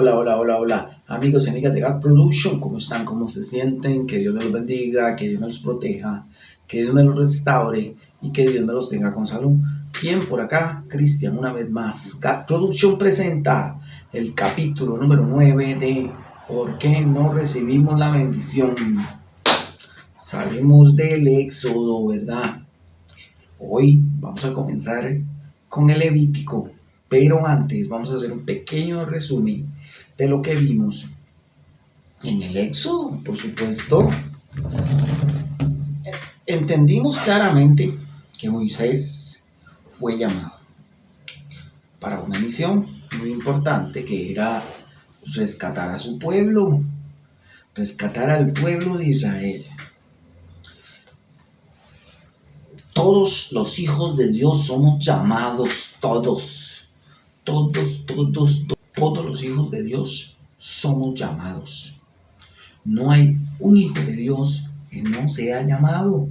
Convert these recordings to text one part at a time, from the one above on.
Hola, hola, hola, hola, amigos y amigas de God Production, ¿cómo están? ¿Cómo se sienten? Que Dios me los bendiga, que Dios me los proteja, que Dios me los restaure y que Dios me los tenga con salud. Bien, por acá, Cristian, una vez más. God Production presenta el capítulo número 9 de ¿Por qué no recibimos la bendición? Salimos del Éxodo, ¿verdad? Hoy vamos a comenzar con el Levítico, pero antes vamos a hacer un pequeño resumen de lo que vimos en el Éxodo. Por supuesto, entendimos claramente que Moisés fue llamado para una misión muy importante, que era rescatar a su pueblo, rescatar al pueblo de Israel. Todos los hijos de Dios somos llamados, todos los hijos de Dios somos llamados. No hay un hijo de Dios que no sea llamado.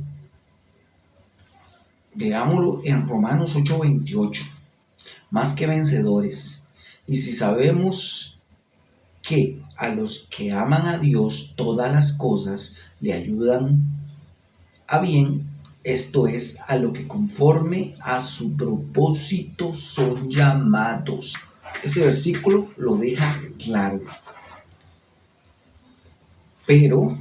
Veámoslo en Romanos 8:28. Más que vencedores. Y si sabemos que a los que aman a Dios todas las cosas le ayudan a bien, esto es, a lo que conforme a su propósito son llamados. Ese versículo lo deja claro. Pero,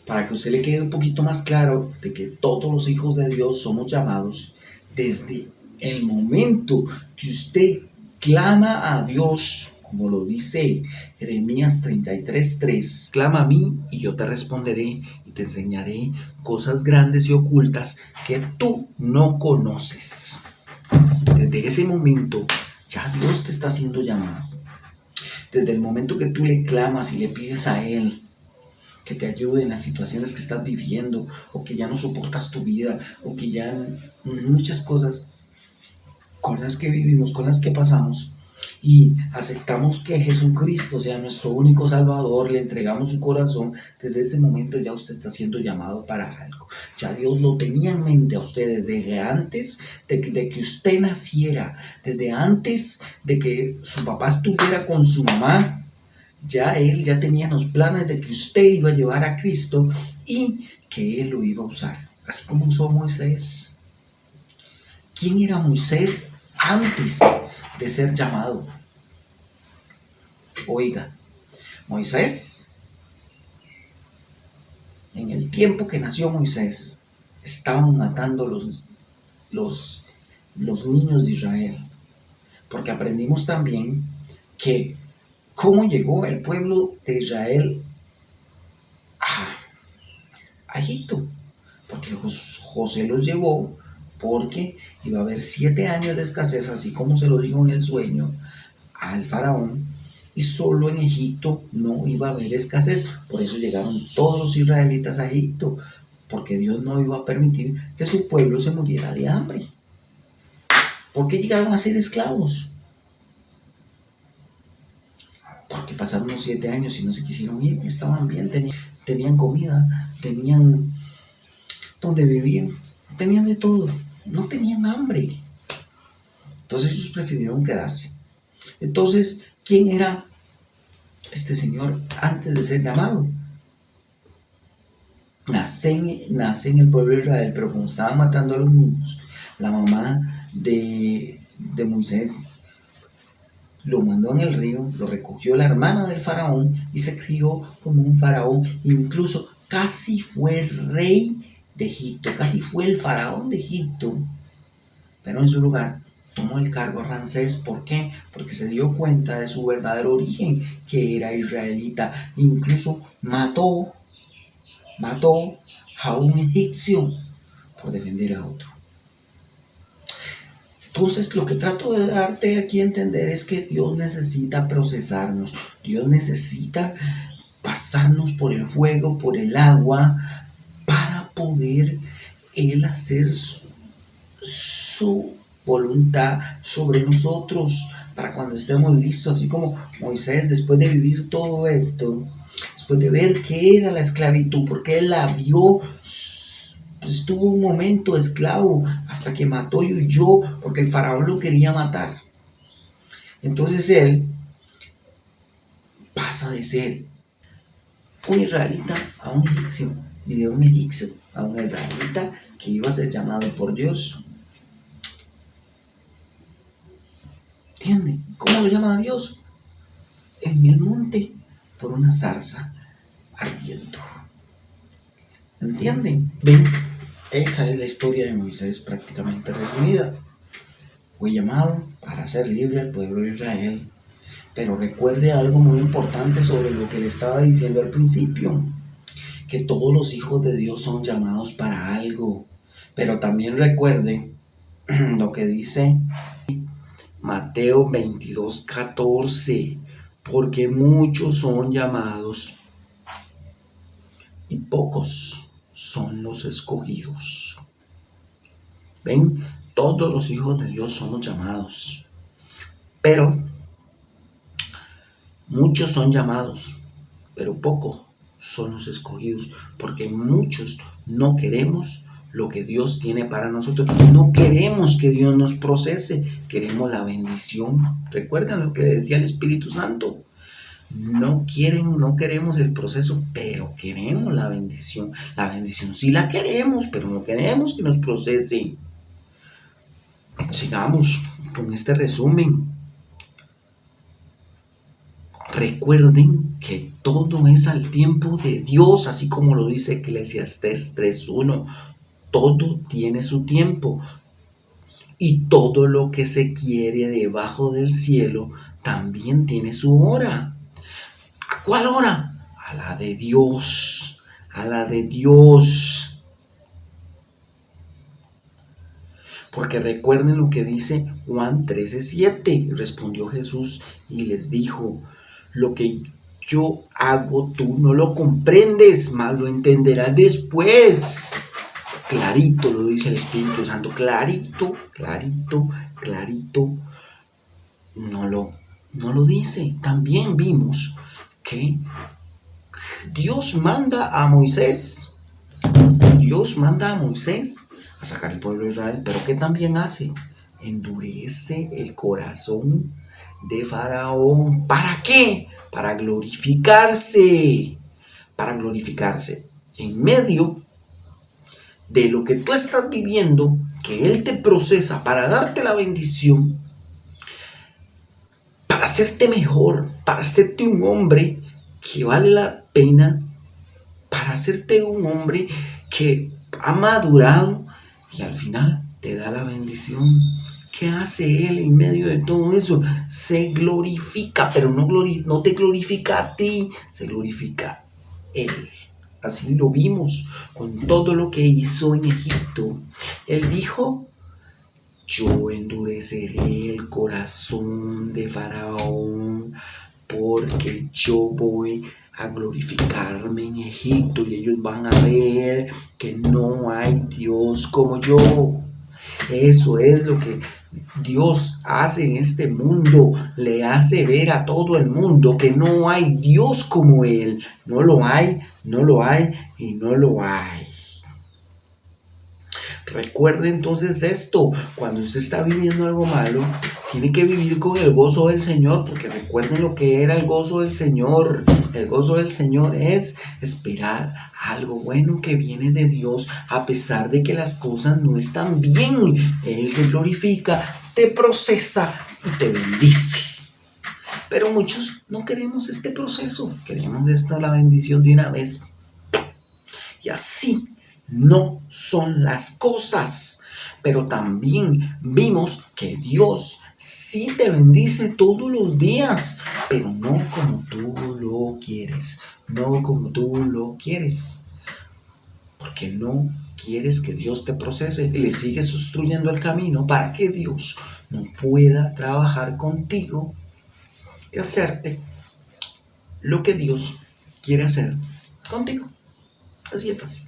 para que a usted le quede un poquito más claro de que todos los hijos de Dios somos llamados, desde el momento que usted clama a Dios, como lo dice Jeremías 33:3, clama a mí y yo te responderé y te enseñaré cosas grandes y ocultas que tú no conoces. Desde ese momento ya Dios te está haciendo llamado. Desde el momento que tú le clamas y le pides a Él que te ayude en las situaciones que estás viviendo, o que ya no soportas tu vida, o que ya muchas cosas con las que vivimos, con las que pasamos, y aceptamos que Jesucristo sea nuestro único Salvador, le entregamos su corazón, desde ese momento ya usted está siendo llamado para algo. Ya Dios lo tenía en mente a usted desde antes de que usted naciera, desde antes de que su papá estuviera con su mamá. Ya Él ya tenía los planes de que usted iba a llevar a Cristo y que Él lo iba a usar, así como usó Moisés. ¿Quién era Moisés antes de ser llamado? Oiga, Moisés, en el tiempo que nació Moisés, estaban matando los niños de Israel, porque aprendimos también que cómo llegó el pueblo de Israel a Egipto, porque José los llevó porque iba a haber 7 años de escasez, así como se lo dijo en el sueño al faraón, y solo en Egipto no iba a haber escasez. Por eso llegaron todos los israelitas a Egipto, porque Dios no iba a permitir que su pueblo se muriera de hambre. ¿Por qué llegaron a ser esclavos? Porque pasaron los 7 años y no se quisieron ir, estaban bien, tenían comida, tenían donde vivir, tenían de todo, no tenían hambre. Entonces ellos prefirieron quedarse. Entonces, ¿quién era este señor antes de ser llamado? Nace en el pueblo de Israel, pero como estaban matando a los niños, la mamá de Moisés lo mandó en el río, lo recogió la hermana del faraón y se crió como un faraón. Incluso casi fue el rey de Egipto, casi fue el faraón de Egipto, pero en su lugar tomó el cargo a Ramsés. ¿Por qué? Porque se dio cuenta de su verdadero origen, que era israelita. Incluso mató a un egipcio por defender a otro. Entonces, lo que trato de darte aquí a entender es que Dios necesita procesarnos. Dios necesita pasarnos por el fuego, por el agua, para poder Él hacer su voluntad sobre nosotros, para cuando estemos listos, así como Moisés, después de vivir todo esto, después de ver qué era la esclavitud, porque él la vio, pues estuvo un momento esclavo hasta que mató y huyó porque el faraón lo quería matar. Entonces él pasa de ser un israelita a un egipcio, y de un egipcio a un israelita que iba a ser llamado por Dios. ¿Entiende? ¿Cómo lo llama a Dios? En el monte, por una zarza ardiendo. ¿Entienden? Ven, esa es la historia de Moisés prácticamente resumida. Fue llamado para hacer libre al pueblo de Israel. Pero recuerde algo muy importante sobre lo que le estaba diciendo al principio, que todos los hijos de Dios son llamados para algo. Pero también recuerde lo que dice Mateo 22:14, porque muchos son llamados y pocos son los escogidos. ¿Ven? Todos los hijos de Dios somos llamados, pero muchos son llamados, pero pocos son los escogidos, porque muchos no queremos lo que Dios tiene para nosotros. No queremos que Dios nos procese, queremos la bendición. ¿Recuerdan lo que decía el Espíritu Santo? No queremos el proceso, pero queremos la bendición. La bendición sí la queremos, pero no queremos que nos procese. Sigamos con este resumen. Recuerden que todo es al tiempo de Dios, así como lo dice Eclesiastés 3:1. Todo tiene su tiempo, y todo lo que se quiere debajo del cielo también tiene su hora. ¿A cuál hora? A la de Dios, a la de Dios. Porque recuerden lo que dice Juan 13:7. Respondió Jesús y les dijo: lo que yo hago tú no lo comprendes, mas lo entenderás después. Clarito lo dice el Espíritu Santo, clarito, no lo dice. También vimos que Dios manda a Moisés a sacar el pueblo de Israel, pero ¿qué también hace? Endurece el corazón de Faraón. ¿Para qué? Para glorificarse. En medio de lo que tú estás viviendo, que Él te procesa para darte la bendición, para hacerte mejor, para hacerte un hombre que vale la pena, para hacerte un hombre que ha madurado, y al final te da la bendición. ¿Qué hace Él en medio de todo eso? Se glorifica, pero no te glorifica a ti, se glorifica Él. Así lo vimos con todo lo que hizo en Egipto. Él dijo: yo endureceré el corazón de Faraón, porque yo voy a glorificarme en Egipto, y ellos van a ver que no hay Dios como yo. Eso es lo que Dios hace en este mundo. Le hace ver a todo el mundo que no hay Dios como Él. No lo hay y no lo hay. Recuerde entonces esto: cuando usted está viviendo algo malo, tiene que vivir con el gozo del Señor, porque recuerden lo que era el gozo del Señor. El gozo del Señor es esperar algo bueno que viene de Dios, a pesar de que las cosas no están bien. Él se glorifica, te procesa y te bendice. Pero muchos no queremos este proceso, queremos la bendición de una vez. Y así no son las cosas. Pero también vimos que Dios sí te bendice todos los días, pero no como tú lo quieres. Porque no quieres que Dios te procese y le sigues obstruyendo el camino para que Dios no pueda trabajar contigo y hacerte lo que Dios quiere hacer contigo. Así es fácil.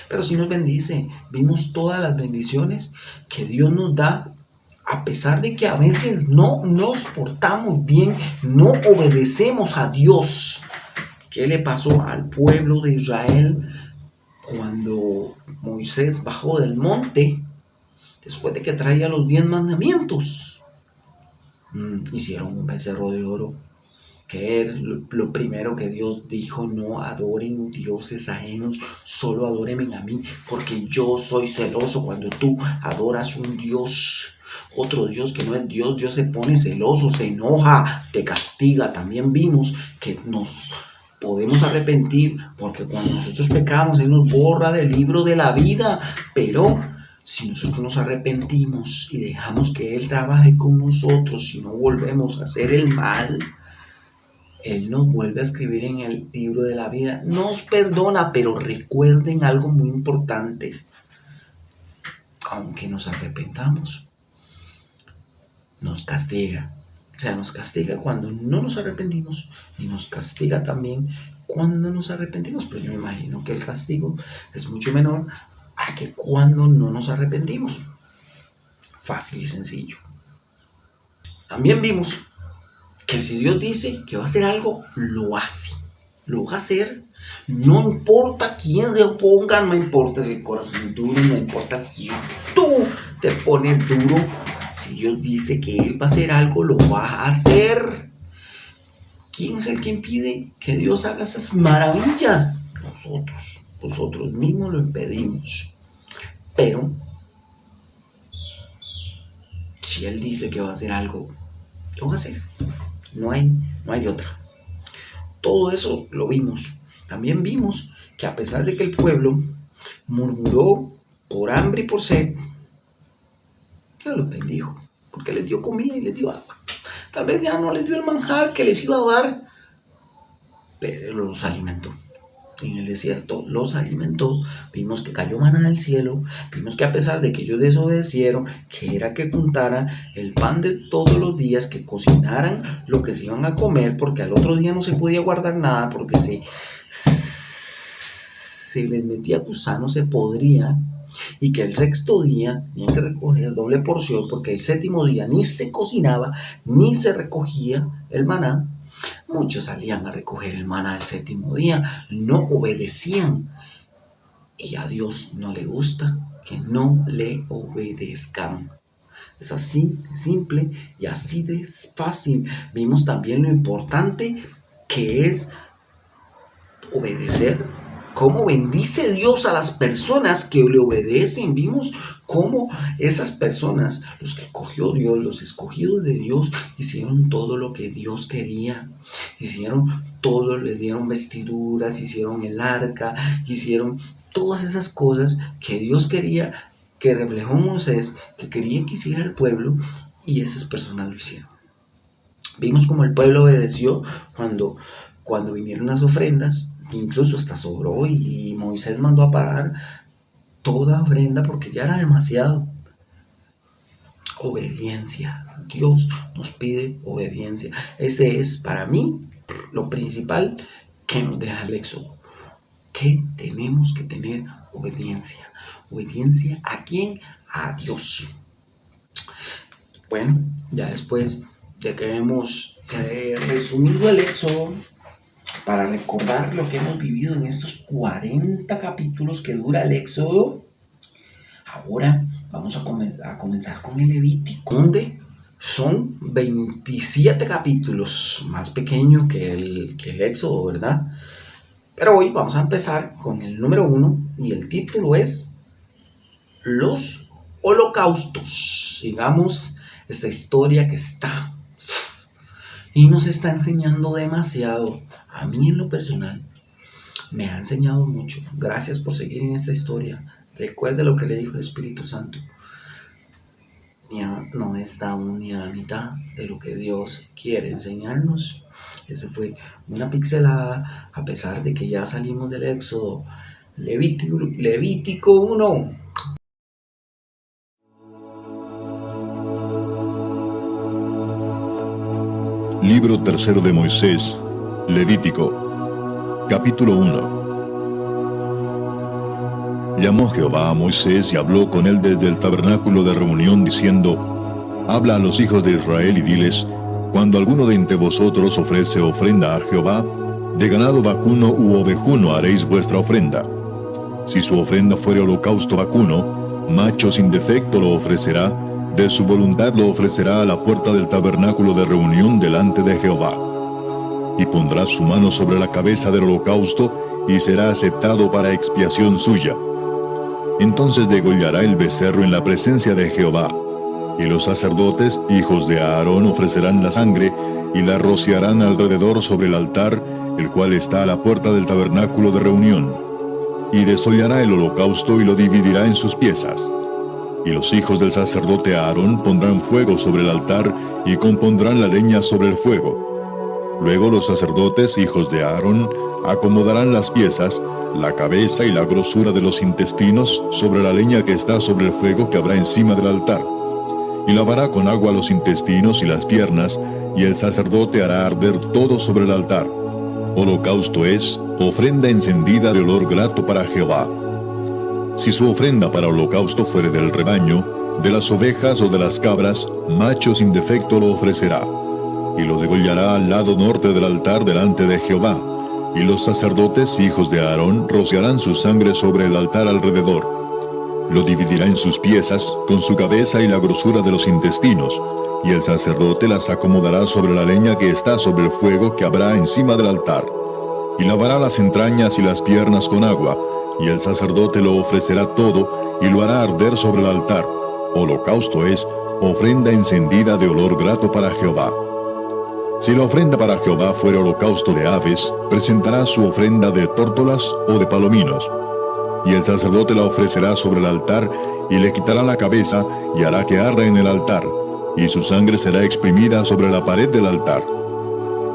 Pero sí nos bendice. Vimos todas las bendiciones que Dios nos da, a pesar de que a veces no nos portamos bien, no obedecemos a Dios. ¿Qué le pasó al pueblo de Israel cuando Moisés bajó del monte después de que traía los 10 mandamientos? Hicieron un becerro de oro que lo primero que Dios dijo: no adoren dioses ajenos, solo adórenme a mí, porque yo soy celoso. Cuando tú adoras un Dios, otro Dios que no es Dios, Dios se pone celoso, se enoja, te castiga. También vimos que nos podemos arrepentir, porque cuando nosotros pecamos, Él nos borra del libro de la vida, pero si nosotros nos arrepentimos y dejamos que Él trabaje con nosotros y no volvemos a hacer el mal, Él nos vuelve a escribir en el libro de la vida. Nos perdona, pero recuerden algo muy importante. Aunque nos arrepentamos, nos castiga. O sea, nos castiga cuando no nos arrepentimos y nos castiga también cuando nos arrepentimos. Pero yo me imagino que el castigo es mucho menor a que cuando no nos arrepentimos. Fácil y sencillo. También vimos que si Dios dice que va a hacer algo, lo hace. Lo va a hacer. No importa quién se oponga, no importa si el corazón es duro, no importa si tú te pones duro. Si Dios dice que Él va a hacer algo, lo va a hacer. ¿Quién es el que impide que Dios haga esas maravillas? Nosotros mismos lo impedimos. Pero si Él dice que va a hacer algo, lo va a hacer. No hay de otra. Todo eso lo vimos. También vimos que a pesar de que el pueblo murmuró por hambre y por sed, Dios los bendijo, porque les dio comida y les dio agua. Tal vez ya no les dio el manjar que les iba a dar, pero los alimentó. En el desierto los alimentó. Vimos que cayó maná del cielo. Vimos que a pesar de que ellos desobedecieron, que era que juntaran el pan de todos los días, que cocinaran lo que se iban a comer, porque al otro día no se podía guardar nada, porque se les metía gusano, se podría, y que el sexto día tenían que recoger doble porción, porque el séptimo día ni se cocinaba ni se recogía el maná. Muchos salían a recoger el maná el séptimo día, no obedecían, y a Dios no le gusta que no le obedezcan. Es así de simple y así de fácil. Vimos también lo importante que es obedecer. Cómo bendice Dios a las personas que le obedecen. Vimos cómo esas personas, los que escogió Dios, los escogidos de Dios, hicieron todo lo que Dios quería. Hicieron todo, le dieron vestiduras, hicieron el arca, hicieron todas esas cosas que Dios quería, que reflejó Moisés, que quería que hiciera el pueblo, y esas personas lo hicieron. Vimos cómo el pueblo obedeció cuando vinieron las ofrendas. Incluso hasta sobró y Moisés mandó a parar toda ofrenda porque ya era demasiado. Obediencia. Dios nos pide obediencia. Ese es para mí lo principal que nos deja el Éxodo. Que tenemos que tener obediencia. ¿Obediencia a quién? A Dios. Bueno, ya después de que hemos resumido el Éxodo, para recordar lo que hemos vivido en estos 40 capítulos que dura el Éxodo, ahora vamos a comenzar con el Levítico, donde son 27 capítulos, más pequeño que el Éxodo, ¿verdad? Pero hoy vamos a empezar con el número 1 y el título es Los Holocaustos. Sigamos esta historia que está y nos está enseñando demasiado. A mí en lo personal me ha enseñado mucho. Gracias por seguir en esta historia. Recuerde lo que le dijo el Espíritu Santo. Ya no está aún ni a la mitad de lo que Dios quiere enseñarnos. Esa fue una pixelada, a pesar de que ya salimos del Éxodo. Levítico 1. Libro tercero de Moisés, Levítico, capítulo 1. Llamó Jehová a Moisés y habló con él desde el tabernáculo de reunión, diciendo: Habla a los hijos de Israel y diles: Cuando alguno de entre vosotros ofrece ofrenda a Jehová, de ganado vacuno u ovejuno haréis vuestra ofrenda. Si su ofrenda fuere holocausto vacuno, macho sin defecto lo ofrecerá, de su voluntad lo ofrecerá a la puerta del tabernáculo de reunión delante de Jehová. y pondrá su mano sobre la cabeza del holocausto, y será aceptado para expiación suya. Entonces degollará el becerro en la presencia de Jehová, y los sacerdotes, hijos de Aarón, ofrecerán la sangre, y la rociarán alrededor sobre el altar, el cual está a la puerta del tabernáculo de reunión. Y desollará el holocausto y lo dividirá en sus piezas. Y los hijos del sacerdote Aarón pondrán fuego sobre el altar, y compondrán la leña sobre el fuego. Luego los sacerdotes, hijos de Aarón, acomodarán las piezas, la cabeza y la grosura de los intestinos sobre la leña que está sobre el fuego que habrá encima del altar. Y lavará con agua los intestinos y las piernas, y el sacerdote hará arder todo sobre el altar. Holocausto es ofrenda encendida de olor grato para Jehová. Si su ofrenda para holocausto fuere del rebaño, de las ovejas o de las cabras, macho sin defecto lo ofrecerá, y lo degollará al lado norte del altar delante de Jehová. Y los sacerdotes, hijos de Aarón, rociarán su sangre sobre el altar alrededor. Lo dividirá en sus piezas, con su cabeza y la grosura de los intestinos, y el sacerdote las acomodará sobre la leña que está sobre el fuego que habrá encima del altar. Y lavará las entrañas y las piernas con agua, y el sacerdote lo ofrecerá todo, y lo hará arder sobre el altar. Holocausto es ofrenda encendida de olor grato para Jehová. Si la ofrenda para Jehová fuera holocausto de aves, presentará su ofrenda de tórtolas o de palominos. Y el sacerdote la ofrecerá sobre el altar, y le quitará la cabeza, y hará que arda en el altar, y su sangre será exprimida sobre la pared del altar.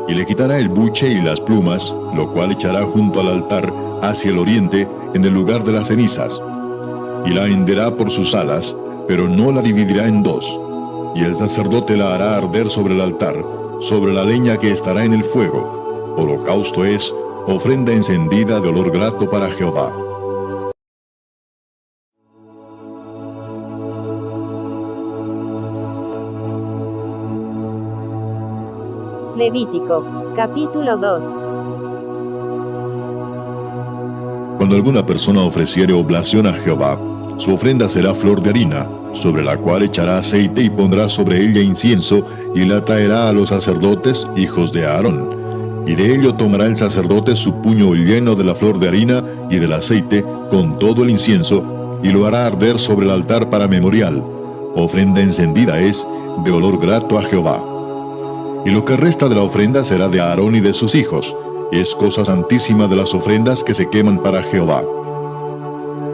Y le quitará el buche y las plumas, lo cual echará junto al altar, hacia el oriente, en el lugar de las cenizas. Y la henderá por sus alas, pero no la dividirá en dos. Y el sacerdote la hará arder sobre el altar, sobre la leña que estará en el fuego. Holocausto es ofrenda encendida de olor grato para Jehová. Levítico, capítulo 2. Cuando alguna persona ofreciere oblación a Jehová, su ofrenda será flor de harina, sobre la cual echará aceite y pondrá sobre ella incienso, y la traerá a los sacerdotes, hijos de Aarón. Y de ello tomará el sacerdote su puño lleno de la flor de harina y del aceite, con todo el incienso, y lo hará arder sobre el altar para memorial. Ofrenda encendida es, de olor grato a Jehová. Y lo que resta de la ofrenda será de Aarón y de sus hijos. Es cosa santísima de las ofrendas que se queman para Jehová.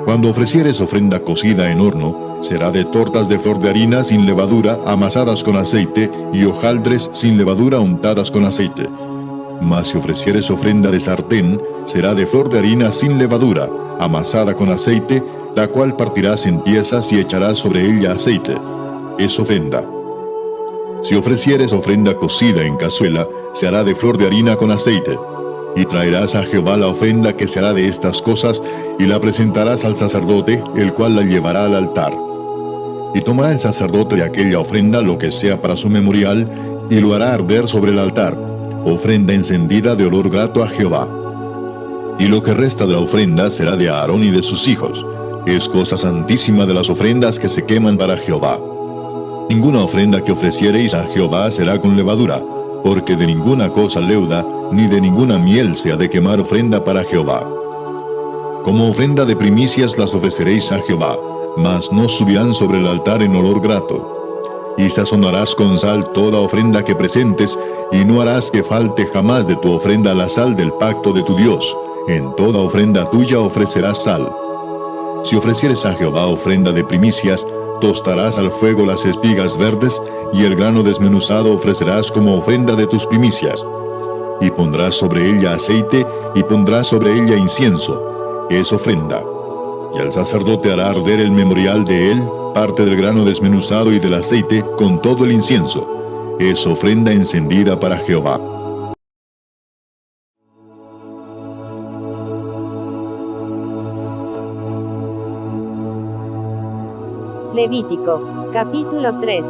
Cuando ofrecieres ofrenda cocida en horno, será de tortas de flor de harina sin levadura, amasadas con aceite, y hojaldres sin levadura untadas con aceite. Mas si ofrecieres ofrenda de sartén, será de flor de harina sin levadura, amasada con aceite, la cual partirás en piezas y echarás sobre ella aceite. Es ofrenda. Si ofrecieres ofrenda cocida en cazuela, se hará de flor de harina con aceite. Y traerás a Jehová la ofrenda que se hará de estas cosas, y la presentarás al sacerdote, el cual la llevará al altar. Y tomará el sacerdote de aquella ofrenda lo que sea para su memorial, y lo hará arder sobre el altar, ofrenda encendida de olor grato a Jehová. Y lo que resta de la ofrenda será de Aarón y de sus hijos. Es cosa santísima de las ofrendas que se queman para Jehová. Ninguna ofrenda que ofreciereis a Jehová será con levadura, porque de ninguna cosa leuda, ni de ninguna miel se ha de quemar ofrenda para Jehová. Como ofrenda de primicias las ofreceréis a Jehová, mas no subirán sobre el altar en olor grato. Y sazonarás con sal toda ofrenda que presentes, y no harás que falte jamás de tu ofrenda la sal del pacto de tu Dios. En toda ofrenda tuya ofrecerás sal. Si ofrecieres a Jehová ofrenda de primicias, tostarás al fuego las espigas verdes, y el grano desmenuzado ofrecerás como ofrenda de tus primicias. Y pondrás sobre ella aceite, y pondrás sobre ella incienso. Es ofrenda. Y el sacerdote hará arder el memorial de él, parte del grano desmenuzado y del aceite, con todo el incienso. Es ofrenda encendida para Jehová. Levítico, capítulo 3.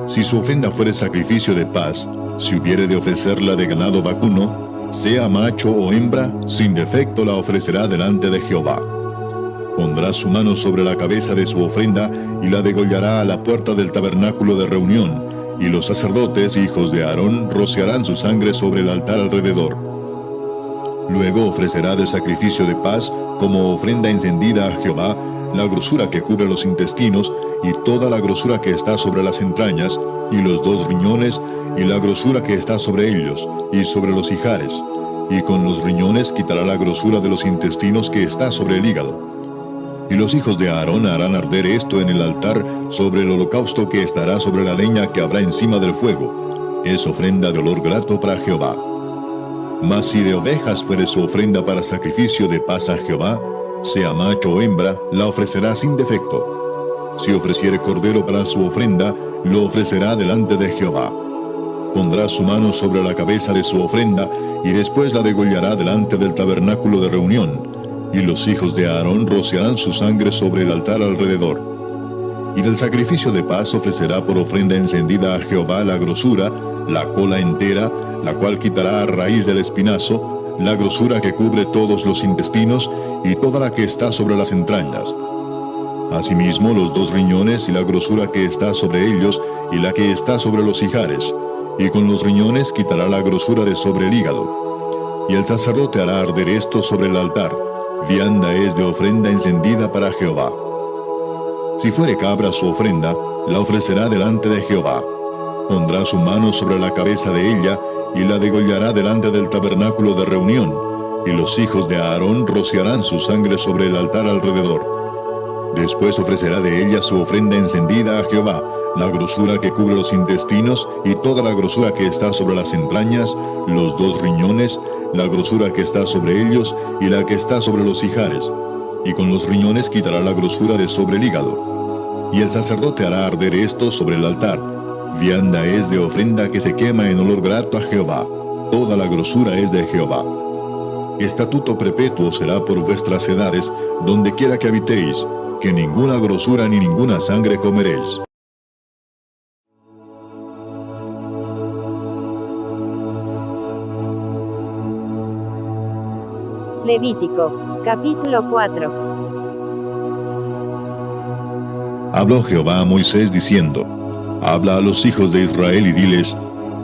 Si su ofrenda fuere sacrificio de paz, si hubiere de ofrecerla de ganado vacuno, sea macho o hembra, sin defecto la ofrecerá delante de Jehová. Pondrá su mano sobre la cabeza de su ofrenda, y la degollará a la puerta del tabernáculo de reunión, Y los sacerdotes, hijos de Aarón, rociarán su sangre sobre el altar alrededor. Luego ofrecerá de sacrificio de paz, como ofrenda encendida a Jehová, la grosura que cubre los intestinos, y toda la grosura que está sobre las entrañas, y los 2 riñones, y la grosura que está sobre ellos, y sobre los ijares. Y con los riñones quitará la grosura de los intestinos que está sobre el hígado. Y los hijos de Aarón harán arder esto en el altar sobre el holocausto que estará sobre la leña que habrá encima del fuego. Es ofrenda de olor grato para Jehová. Mas si de ovejas fuere su ofrenda para sacrificio de paz a Jehová, sea macho o hembra, la ofrecerá sin defecto. Si ofreciere cordero para su ofrenda, lo ofrecerá delante de Jehová. Pondrá su mano sobre la cabeza de su ofrenda, y después la degollará delante del tabernáculo de reunión. Y los hijos de Aarón rociarán su sangre sobre el altar alrededor. Y del sacrificio de paz ofrecerá por ofrenda encendida a Jehová la grosura, la cola entera, la cual quitará a raíz del espinazo, la grosura que cubre todos los intestinos, y toda la que está sobre las entrañas. Asimismo los 2 riñones y la grosura que está sobre ellos, y la que está sobre los ijares. Y con los riñones quitará la grosura de sobre el hígado. Y el sacerdote hará arder esto sobre el altar. Vianda es de ofrenda encendida para Jehová. Si fuere cabra su ofrenda, la ofrecerá delante de Jehová. Pondrá su mano sobre la cabeza de ella, y la degollará delante del tabernáculo de reunión, y los hijos de Aarón rociarán su sangre sobre el altar alrededor. Después ofrecerá de ella su ofrenda encendida a Jehová, la grosura que cubre los intestinos, y toda la grosura que está sobre las entrañas, los 2 riñones, la grosura que está sobre ellos, y la que está sobre los ijares. Y con los riñones quitará la grosura de sobre el hígado. Y el sacerdote hará arder esto sobre el altar. Vianda es de ofrenda que se quema en olor grato a Jehová. Toda la grosura es de Jehová. Estatuto perpetuo será por vuestras edades, donde quiera que habitéis, que ninguna grosura ni ninguna sangre comeréis. Levítico, capítulo 4. Habló Jehová a Moisés diciendo: Habla a los hijos de Israel y diles: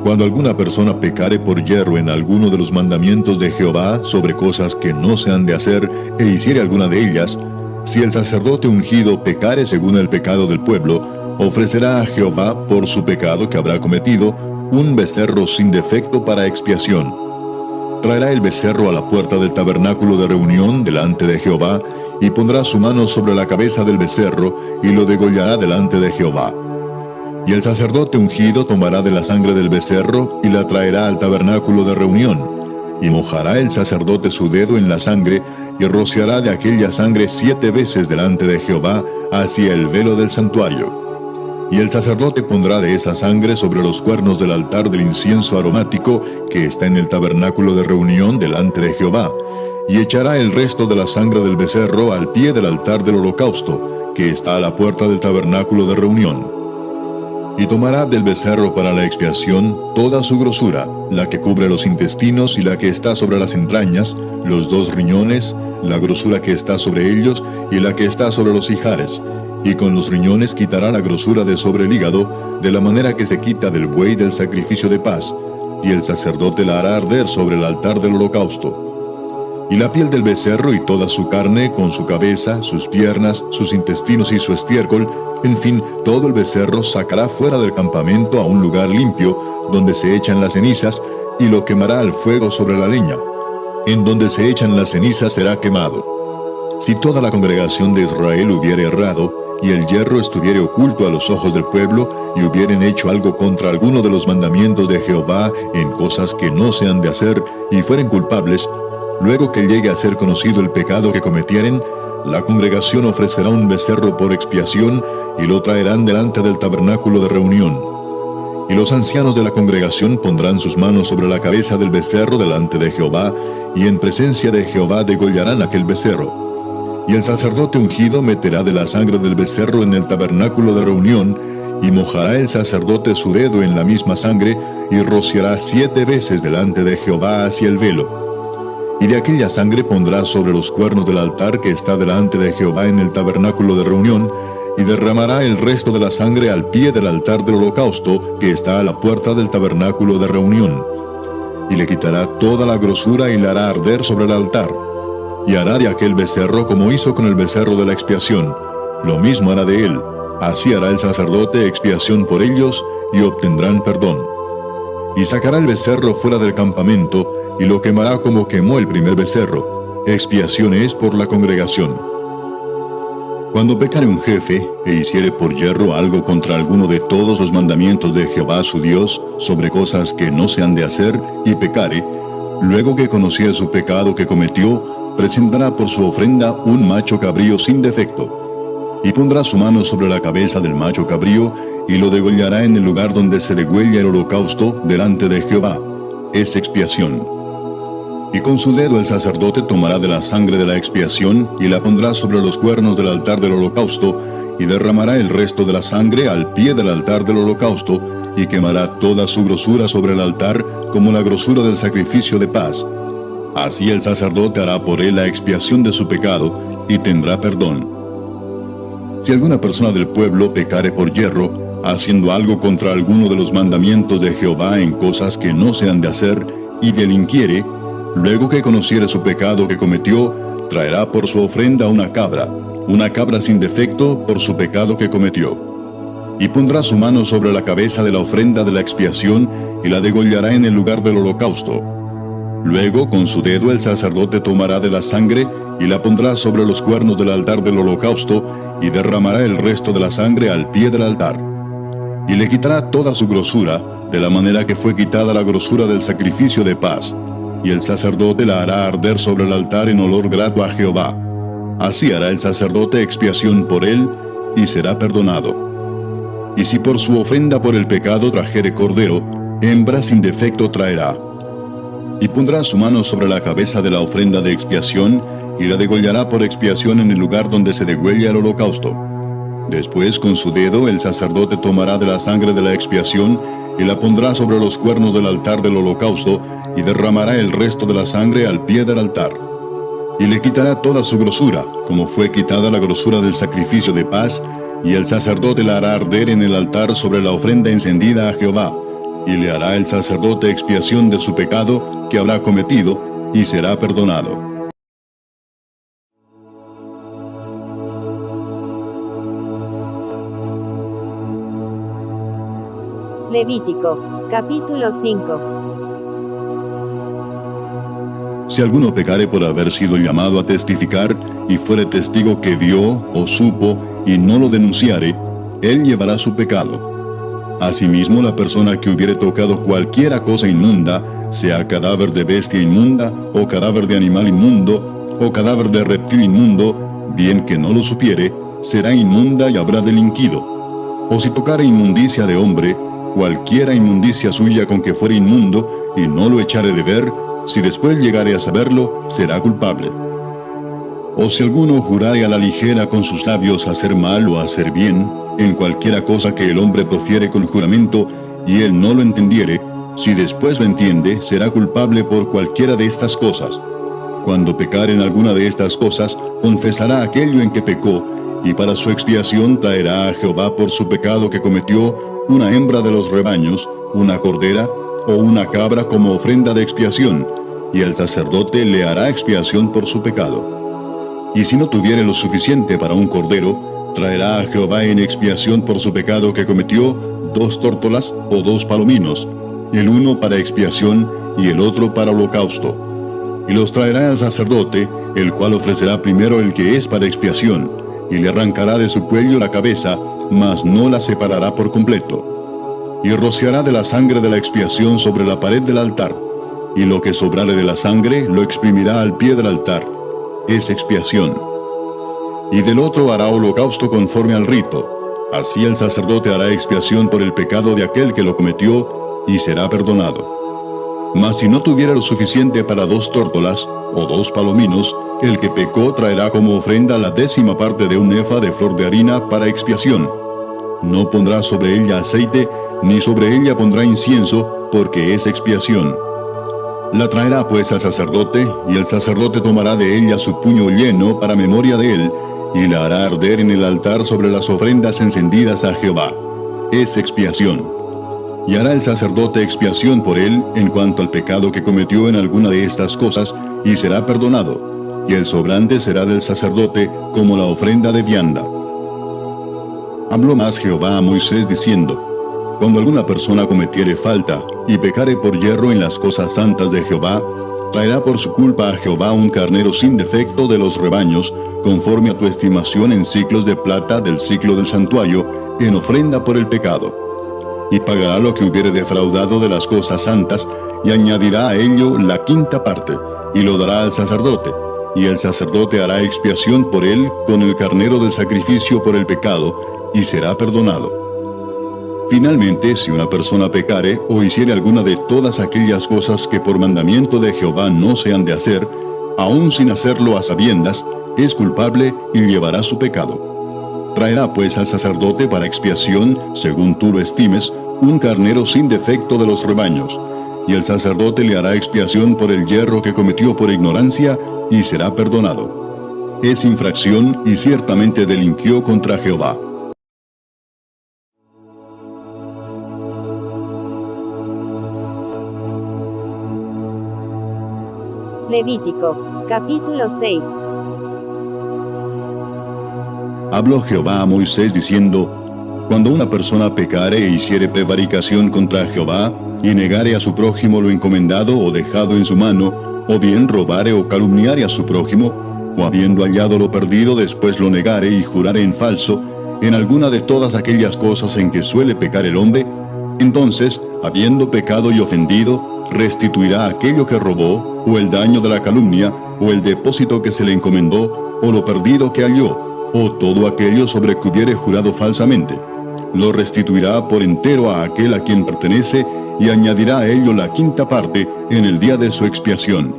Cuando alguna persona pecare por yerro en alguno de los mandamientos de Jehová sobre cosas que no se han de hacer, e hiciere alguna de ellas, si el sacerdote ungido pecare según el pecado del pueblo, ofrecerá a Jehová por su pecado que habrá cometido un becerro sin defecto para expiación. Traerá el becerro a la puerta del tabernáculo de reunión delante de Jehová, y pondrá su mano sobre la cabeza del becerro, y lo degollará delante de Jehová. Y el sacerdote ungido tomará de la sangre del becerro, y la traerá al tabernáculo de reunión. Y mojará el sacerdote su dedo en la sangre, y rociará de aquella sangre 7 veces delante de Jehová, hacia el velo del santuario. Y el sacerdote pondrá de esa sangre sobre los cuernos del altar del incienso aromático que está en el tabernáculo de reunión delante de Jehová, y echará el resto de la sangre del becerro al pie del altar del holocausto, que está a la puerta del tabernáculo de reunión. Y tomará del becerro para la expiación toda su grosura, la que cubre los intestinos y la que está sobre las entrañas, los 2 riñones, la grosura que está sobre ellos y la que está sobre los ijares, y con los riñones quitará la grosura de sobre el hígado, de la manera que se quita del buey del sacrificio de paz, y el sacerdote la hará arder sobre el altar del holocausto. Y la piel del becerro y toda su carne, con su cabeza, sus piernas, sus intestinos y su estiércol, en fin, todo el becerro sacará fuera del campamento a un lugar limpio, donde se echan las cenizas, y lo quemará al fuego sobre la leña. En donde se echan las cenizas será quemado. Si toda la congregación de Israel hubiere errado, y el yerro estuviere oculto a los ojos del pueblo, y hubieren hecho algo contra alguno de los mandamientos de Jehová en cosas que no se han de hacer, y fueren culpables, luego que llegue a ser conocido el pecado que cometieren, la congregación ofrecerá un becerro por expiación, y lo traerán delante del tabernáculo de reunión. Y los ancianos de la congregación pondrán sus manos sobre la cabeza del becerro delante de Jehová, y en presencia de Jehová degollarán aquel becerro. Y el sacerdote ungido meterá de la sangre del becerro en el tabernáculo de reunión, y mojará el sacerdote su dedo en la misma sangre, y rociará 7 veces delante de Jehová hacia el velo. Y de aquella sangre pondrá sobre los cuernos del altar que está delante de Jehová en el tabernáculo de reunión, y derramará el resto de la sangre al pie del altar del holocausto que está a la puerta del tabernáculo de reunión. Y le quitará toda la grosura y la hará arder sobre el altar. Y hará de aquel becerro como hizo con el becerro de la expiación. Lo mismo hará de él. Así hará el sacerdote expiación por ellos y obtendrán perdón. Y sacará el becerro fuera del campamento y lo quemará como quemó el primer becerro. Expiación es por la congregación. Cuando pecare un jefe e hiciere por yerro algo contra alguno de todos los mandamientos de Jehová su Dios sobre cosas que no se han de hacer y pecare, luego que conociere su pecado que cometió, presentará por su ofrenda un macho cabrío sin defecto, y pondrá su mano sobre la cabeza del macho cabrío, y lo degollará en el lugar donde se degüella el holocausto delante de Jehová. Es expiación. Y con su dedo el sacerdote tomará de la sangre de la expiación, y la pondrá sobre los cuernos del altar del holocausto, y derramará el resto de la sangre al pie del altar del holocausto, y quemará toda su grosura sobre el altar, como la grosura del sacrificio de paz. Así el sacerdote hará por él la expiación de su pecado, y tendrá perdón. Si alguna persona del pueblo pecare por yerro, haciendo algo contra alguno de los mandamientos de Jehová en cosas que no se han de hacer, y delinquiere, luego que conociere su pecado que cometió, traerá por su ofrenda una cabra sin defecto por su pecado que cometió. Y pondrá su mano sobre la cabeza de la ofrenda de la expiación, y la degollará en el lugar del holocausto. Luego con su dedo el sacerdote tomará de la sangre, y la pondrá sobre los cuernos del altar del holocausto, y derramará el resto de la sangre al pie del altar. Y le quitará toda su grosura, de la manera que fue quitada la grosura del sacrificio de paz. Y el sacerdote la hará arder sobre el altar en olor grato a Jehová. Así hará el sacerdote expiación por él, y será perdonado. Y si por su ofrenda por el pecado trajere cordero, hembra sin defecto traerá. Y pondrá su mano sobre la cabeza de la ofrenda de expiación, y la degollará por expiación en el lugar donde se degüella el holocausto. Después con su dedo el sacerdote tomará de la sangre de la expiación, y la pondrá sobre los cuernos del altar del holocausto, y derramará el resto de la sangre al pie del altar. Y le quitará toda su grosura, como fue quitada la grosura del sacrificio de paz, y el sacerdote la hará arder en el altar sobre la ofrenda encendida a Jehová, y le hará el sacerdote expiación de su pecado que habrá cometido, y será perdonado. Levítico, capítulo 5. Si alguno pecare por haber sido llamado a testificar, y fuere testigo que vio o supo, y no lo denunciare, él llevará su pecado. Asimismo, la persona que hubiere tocado cualquiera cosa inmunda, sea cadáver de bestia inmunda, o cadáver de animal inmundo, o cadáver de reptil inmundo, bien que no lo supiere, será inmunda y habrá delinquido. O si tocare inmundicia de hombre, cualquiera inmundicia suya con que fuere inmundo, y no lo echare de ver, si después llegare a saberlo, será culpable. O si alguno jurare a la ligera con sus labios hacer mal o hacer bien, en cualquiera cosa que el hombre profiere con juramento, y él no lo entendiere, si después lo entiende, será culpable por cualquiera de estas cosas. Cuando pecare en alguna de estas cosas, confesará aquello en que pecó, y para su expiación traerá a Jehová por su pecado que cometió una hembra de los rebaños, una cordera o una cabra como ofrenda de expiación, y el sacerdote le hará expiación por su pecado. Y si no tuviere lo suficiente para un cordero, traerá a Jehová en expiación por su pecado que cometió 2 tórtolas o 2 palominos, el uno para expiación y el otro para holocausto. Y los traerá al sacerdote, el cual ofrecerá primero el que es para expiación, y le arrancará de su cuello la cabeza, mas no la separará por completo. Y rociará de la sangre de la expiación sobre la pared del altar, y lo que sobrare de la sangre lo exprimirá al pie del altar. Es expiación. Y del otro hará holocausto conforme al rito. Así el sacerdote hará expiación por el pecado de aquel que lo cometió, y será perdonado. Mas si no tuviera lo suficiente para 2 tórtolas o 2 palominos, el que pecó traerá como ofrenda la 10ª parte de un efa de flor de harina para expiación. No pondrá sobre ella aceite, ni sobre ella pondrá incienso, porque es expiación. La traerá pues al sacerdote, y el sacerdote tomará de ella su puño lleno para memoria de él, y la hará arder en el altar sobre las ofrendas encendidas a Jehová. Es expiación. Y hará el sacerdote expiación por él en cuanto al pecado que cometió en alguna de estas cosas, y será perdonado, y el sobrante será del sacerdote como la ofrenda de vianda. Habló más Jehová a Moisés diciendo: Cuando alguna persona cometiere falta, y pecare por yerro en las cosas santas de Jehová, traerá por su culpa a Jehová un carnero sin defecto de los rebaños, conforme a tu estimación en siclos de plata del siclo del santuario, en ofrenda por el pecado. Y pagará lo que hubiere defraudado de las cosas santas, y añadirá a ello la quinta parte, y lo dará al sacerdote, y el sacerdote hará expiación por él con el carnero del sacrificio por el pecado, y será perdonado. Finalmente, si una persona pecare o hiciere alguna de todas aquellas cosas que por mandamiento de Jehová no se han de hacer, aun sin hacerlo a sabiendas, es culpable y llevará su pecado. Traerá pues al sacerdote para expiación, según tú lo estimes, un carnero sin defecto de los rebaños, y el sacerdote le hará expiación por el yerro que cometió por ignorancia, y será perdonado. Es infracción y ciertamente delinquió contra Jehová. Levítico, capítulo 6. Habló Jehová a Moisés diciendo: Cuando una persona pecare e hiciere prevaricación contra Jehová, y negare a su prójimo lo encomendado o dejado en su mano, o bien robare o calumniare a su prójimo, o habiendo hallado lo perdido después lo negare y jurare en falso, en alguna de todas aquellas cosas en que suele pecar el hombre, entonces, habiendo pecado y ofendido, restituirá aquello que robó, o el daño de la calumnia, o el depósito que se le encomendó, o lo perdido que halló, o todo aquello sobre que hubiere jurado falsamente. Lo restituirá por entero a aquel a quien pertenece, y añadirá a ello la quinta parte en el día de su expiación.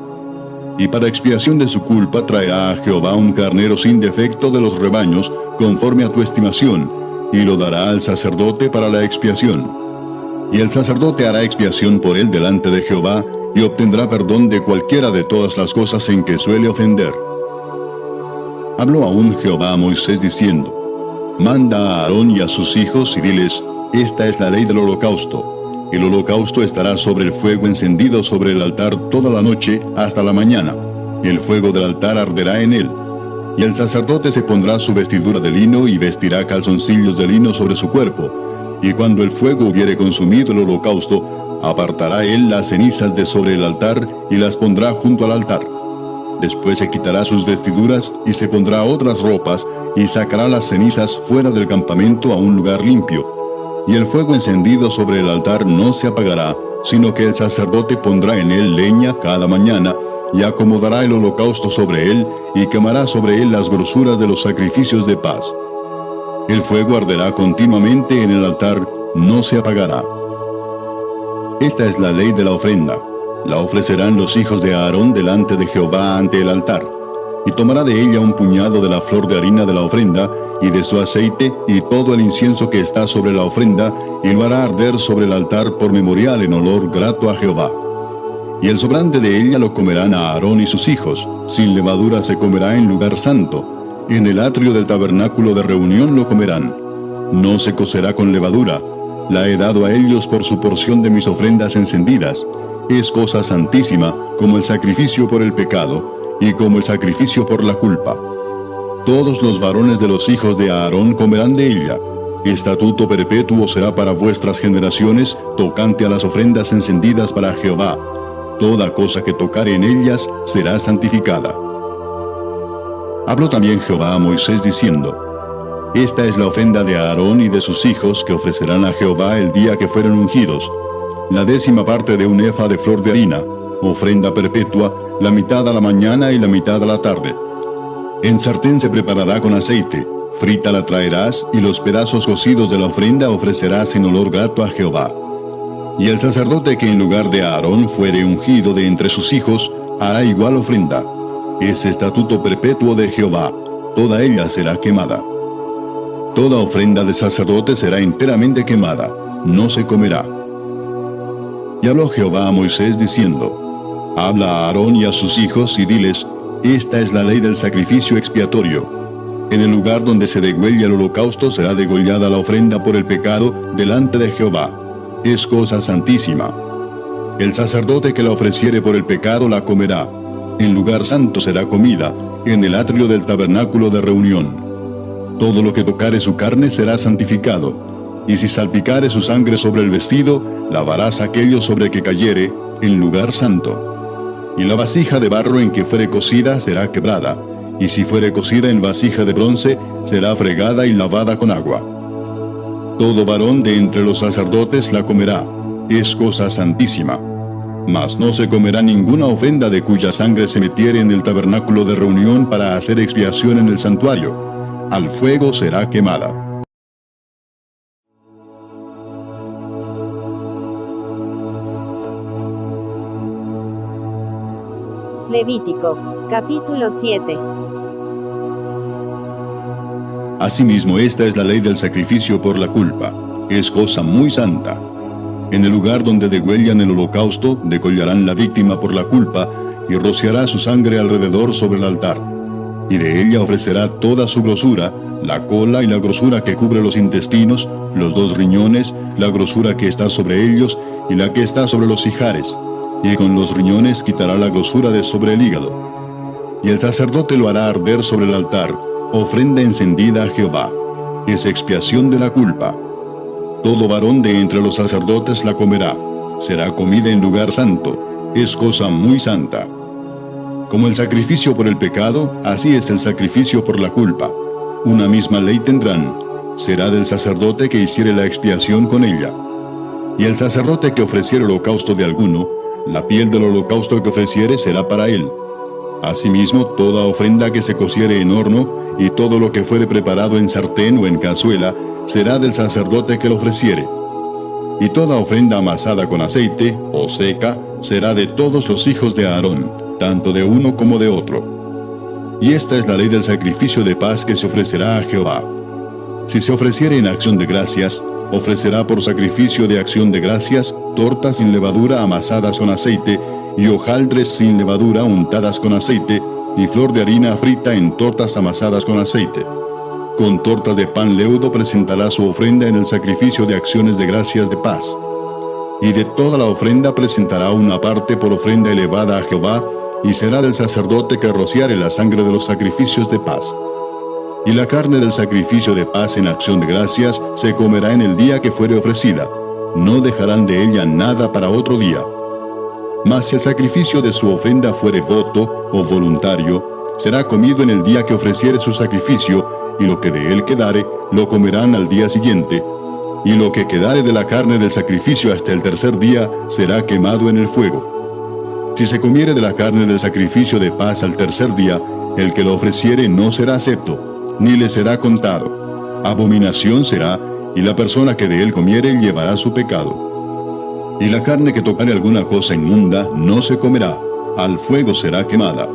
Y para expiación de su culpa traerá a Jehová un carnero sin defecto de los rebaños, conforme a tu estimación, y lo dará al sacerdote para la expiación. Y el sacerdote hará expiación por él delante de Jehová, y obtendrá perdón de cualquiera de todas las cosas en que suele ofender. Habló aún Jehová a Moisés diciendo: Manda a Aarón y a sus hijos y diles: Esta es la ley del holocausto. El holocausto estará sobre el fuego encendido sobre el altar toda la noche hasta la mañana. El fuego del altar arderá en él. Y el sacerdote se pondrá su vestidura de lino y vestirá calzoncillos de lino sobre su cuerpo. Y cuando el fuego hubiere consumido el holocausto, apartará él las cenizas de sobre el altar y las pondrá junto al altar. Después se quitará sus vestiduras y se pondrá otras ropas y sacará las cenizas fuera del campamento a un lugar limpio. Y el fuego encendido sobre el altar no se apagará, sino que el sacerdote pondrá en él leña cada mañana, y acomodará el holocausto sobre él, y quemará sobre él las grosuras de los sacrificios de paz. El fuego arderá continuamente en el altar, no se apagará. Esta es la ley de la ofrenda. La ofrecerán los hijos de Aarón delante de Jehová ante el altar. Y tomará de ella un puñado de la flor de harina de la ofrenda, y de su aceite, y todo el incienso que está sobre la ofrenda, y lo hará arder sobre el altar por memorial en olor grato a Jehová. Y el sobrante de ella lo comerán a Aarón y sus hijos. Sin levadura se comerá en lugar santo. En el atrio del tabernáculo de reunión lo comerán. No se cocerá con levadura. La he dado a ellos por su porción de mis ofrendas encendidas. Es cosa santísima, como el sacrificio por el pecado, y como el sacrificio por la culpa. Todos los varones de los hijos de Aarón comerán de ella. Estatuto perpetuo será para vuestras generaciones, tocante a las ofrendas encendidas para Jehová. Toda cosa que tocare en ellas será santificada. Habló también Jehová a Moisés diciendo: Esta es la ofrenda de Aarón y de sus hijos que ofrecerán a Jehová el día que fueron ungidos. La 10ª parte de un efa de flor de harina, ofrenda perpetua, la mitad a la mañana y la mitad a la tarde. En sartén se preparará con aceite, frita la traerás, y los pedazos cocidos de la ofrenda ofrecerás en olor grato a Jehová. Y el sacerdote que en lugar de Aarón fuere ungido de entre sus hijos, hará igual ofrenda. Es estatuto perpetuo de Jehová, toda ella será quemada. Toda ofrenda de sacerdote será enteramente quemada, no se comerá. Y habló Jehová a Moisés diciendo: Habla a Aarón y a sus hijos y diles: Esta es la ley del sacrificio expiatorio. En el lugar donde se degüella el holocausto será degollada la ofrenda por el pecado delante de Jehová. Es cosa santísima. El sacerdote que la ofreciere por el pecado la comerá. En lugar santo será comida, en el atrio del tabernáculo de reunión. Todo lo que tocare su carne será santificado, y si salpicare su sangre sobre el vestido, lavarás aquello sobre que cayere, en lugar santo. Y la vasija de barro en que fuere cocida será quebrada, y si fuere cocida en vasija de bronce, será fregada y lavada con agua. Todo varón de entre los sacerdotes la comerá, es cosa santísima. Mas no se comerá ninguna ofrenda de cuya sangre se metiere en el tabernáculo de reunión para hacer expiación en el santuario. Al fuego será quemada. Levítico, capítulo 7. Asimismo, esta es la ley del sacrificio por la culpa. Es cosa muy santa. En el lugar donde degüellan el holocausto, degollarán la víctima por la culpa, y rociará su sangre alrededor sobre el altar. Y de ella ofrecerá toda su grosura, la cola y la grosura que cubre los intestinos, los 2 riñones, la grosura que está sobre ellos, y la que está sobre los ijares. Y con los riñones quitará la grosura de sobre el hígado. Y el sacerdote lo hará arder sobre el altar, ofrenda encendida a Jehová. Es expiación de la culpa. Todo varón de entre los sacerdotes la comerá. Será comida en lugar santo. Es cosa muy santa. Como el sacrificio por el pecado, así es el sacrificio por la culpa. Una misma ley tendrán. Será del sacerdote que hiciere la expiación con ella. Y el sacerdote que ofreciere holocausto de alguno, la piel del holocausto que ofreciere será para él. Asimismo, toda ofrenda que se cociere en horno, y todo lo que fuere preparado en sartén o en cazuela, será del sacerdote que lo ofreciere. Y toda ofrenda amasada con aceite, o seca, será de todos los hijos de Aarón, tanto de uno como de otro. Y esta es la ley del sacrificio de paz que se ofrecerá a Jehová. Si se ofreciere en acción de gracias, ofrecerá por sacrificio de acción de gracias tortas sin levadura amasadas con aceite, y hojaldres sin levadura untadas con aceite, y flor de harina frita en tortas amasadas con aceite. Con tortas de pan leudo presentará su ofrenda en el sacrificio de acciones de gracias de paz. Y de toda la ofrenda presentará una parte por ofrenda elevada a Jehová, y será del sacerdote que rociare la sangre de los sacrificios de paz. Y la carne del sacrificio de paz en acción de gracias se comerá en el día que fuere ofrecida. No dejarán de ella nada para otro día. Mas si el sacrificio de su ofrenda fuere voto o voluntario, será comido en el día que ofreciere su sacrificio, y lo que de él quedare, lo comerán al día siguiente. Y lo que quedare de la carne del sacrificio hasta el tercer día, será quemado en el fuego. Si se comiere de la carne del sacrificio de paz al tercer día, el que lo ofreciere no será acepto, ni le será contado. Abominación será, y la persona que de él comiere llevará su pecado. Y la carne que tocare alguna cosa inmunda no se comerá, al fuego será quemada.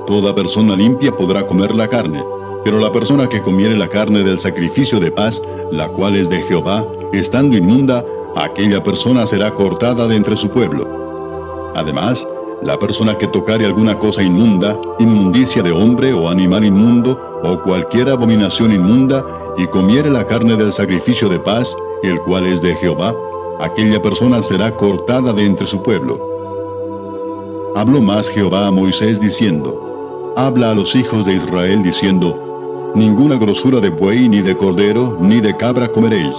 Toda persona limpia podrá comer la carne, pero la persona que comiere la carne del sacrificio de paz, la cual es de Jehová, estando inmunda, aquella persona será cortada de entre su pueblo. Además, la persona que tocare alguna cosa inmunda, inmundicia de hombre o animal inmundo, o cualquier abominación inmunda, y comiere la carne del sacrificio de paz, el cual es de Jehová, aquella persona será cortada de entre su pueblo. Habló más Jehová a Moisés diciendo: Habla a los hijos de Israel diciendo: Ninguna grosura de buey, ni de cordero, ni de cabra comeréis.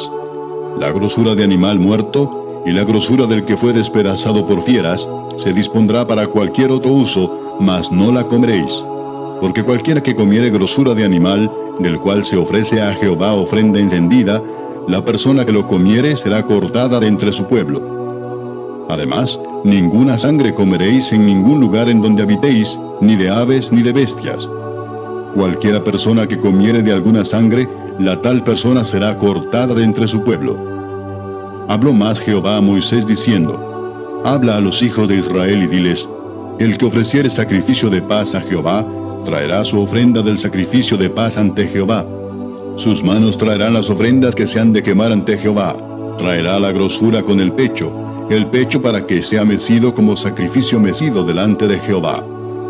La grosura de animal muerto, y la grosura del que fue despedazado por fieras, se dispondrá para cualquier otro uso, mas no la comeréis. Porque cualquiera que comiere grosura de animal, del cual se ofrece a Jehová ofrenda encendida, la persona que lo comiere será cortada de entre su pueblo. Además, ninguna sangre comeréis en ningún lugar en donde habitéis, ni de aves ni de bestias. Cualquiera persona que comiere de alguna sangre, la tal persona será cortada de entre su pueblo. Habló más Jehová a Moisés diciendo: Habla a los hijos de Israel y diles: El que ofreciere sacrificio de paz a Jehová, traerá su ofrenda del sacrificio de paz ante Jehová. Sus manos traerán las ofrendas que se han de quemar ante Jehová. Traerá la grosura con el pecho para que sea mecido como sacrificio mecido delante de Jehová.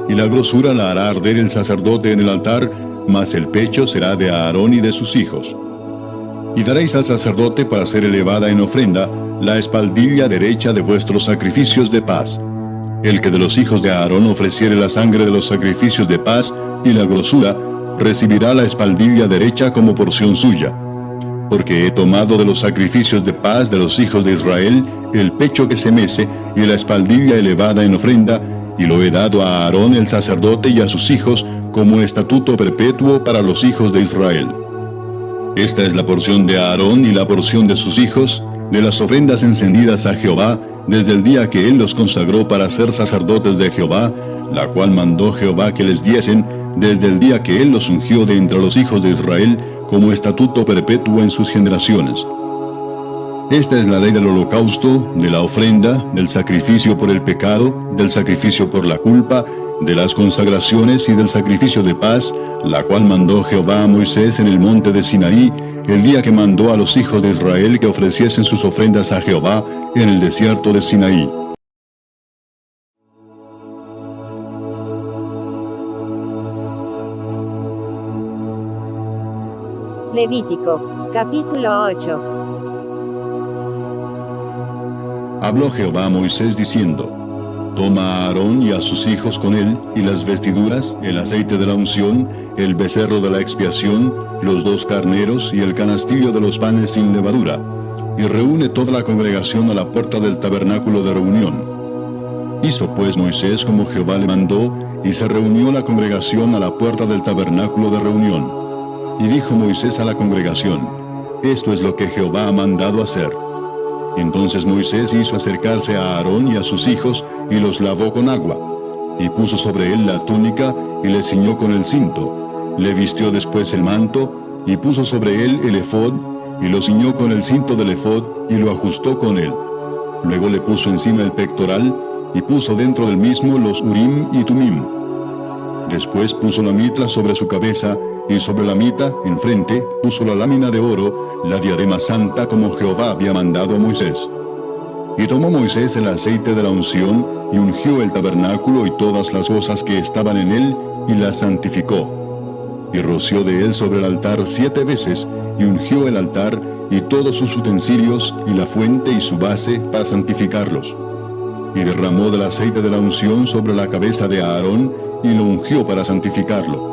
Y la grosura la hará arder el sacerdote en el altar, mas el pecho será de Aarón y de sus hijos. Y daréis al sacerdote para ser elevada en ofrenda la espaldilla derecha de vuestros sacrificios de paz. El que de los hijos de Aarón ofreciere la sangre de los sacrificios de paz y la grosura, recibirá la espaldilla derecha como porción suya. Porque he tomado de los sacrificios de paz de los hijos de Israel el pecho que se mece y la espaldilla elevada en ofrenda, y lo he dado a Aarón el sacerdote y a sus hijos como estatuto perpetuo para los hijos de Israel. Esta es la porción de Aarón y la porción de sus hijos, de las ofrendas encendidas a Jehová, desde el día que él los consagró para ser sacerdotes de Jehová, la cual mandó Jehová que les diesen, desde el día que él los ungió de entre los hijos de Israel, como estatuto perpetuo en sus generaciones. Esta es la ley del holocausto, de la ofrenda, del sacrificio por el pecado, del sacrificio por la culpa, de las consagraciones y del sacrificio de paz, la cual mandó Jehová a Moisés en el monte de Sinaí, el día que mandó a los hijos de Israel que ofreciesen sus ofrendas a Jehová en el desierto de Sinaí. Levítico, capítulo 8. Habló Jehová a Moisés diciendo: Toma a Aarón y a sus hijos con él, y las vestiduras, el aceite de la unción, el becerro de la expiación, los 2 carneros y el canastillo de los panes sin levadura, y reúne toda la congregación a la puerta del tabernáculo de reunión. Hizo pues Moisés como Jehová le mandó, y se reunió la congregación a la puerta del tabernáculo de reunión. Y dijo Moisés a la congregación: Esto es lo que Jehová ha mandado hacer. Entonces Moisés hizo acercarse a Aarón y a sus hijos, y los lavó con agua, y puso sobre él la túnica, y le ciñó con el cinto. Le vistió después el manto, y puso sobre él el efod, y lo ciñó con el cinto del efod, y lo ajustó con él. Luego le puso encima el pectoral, y puso dentro del mismo los urim y tumim. Después puso la mitra sobre su cabeza, y sobre la mitra, enfrente, puso la lámina de oro, la diadema santa, como Jehová había mandado a Moisés. Y tomó Moisés el aceite de la unción, y ungió el tabernáculo y todas las cosas que estaban en él, y las santificó. Y roció de él sobre el altar 7 veces, y ungió el altar, y todos sus utensilios, y la fuente y su base, para santificarlos. Y derramó del aceite de la unción sobre la cabeza de Aarón, y lo ungió para santificarlo.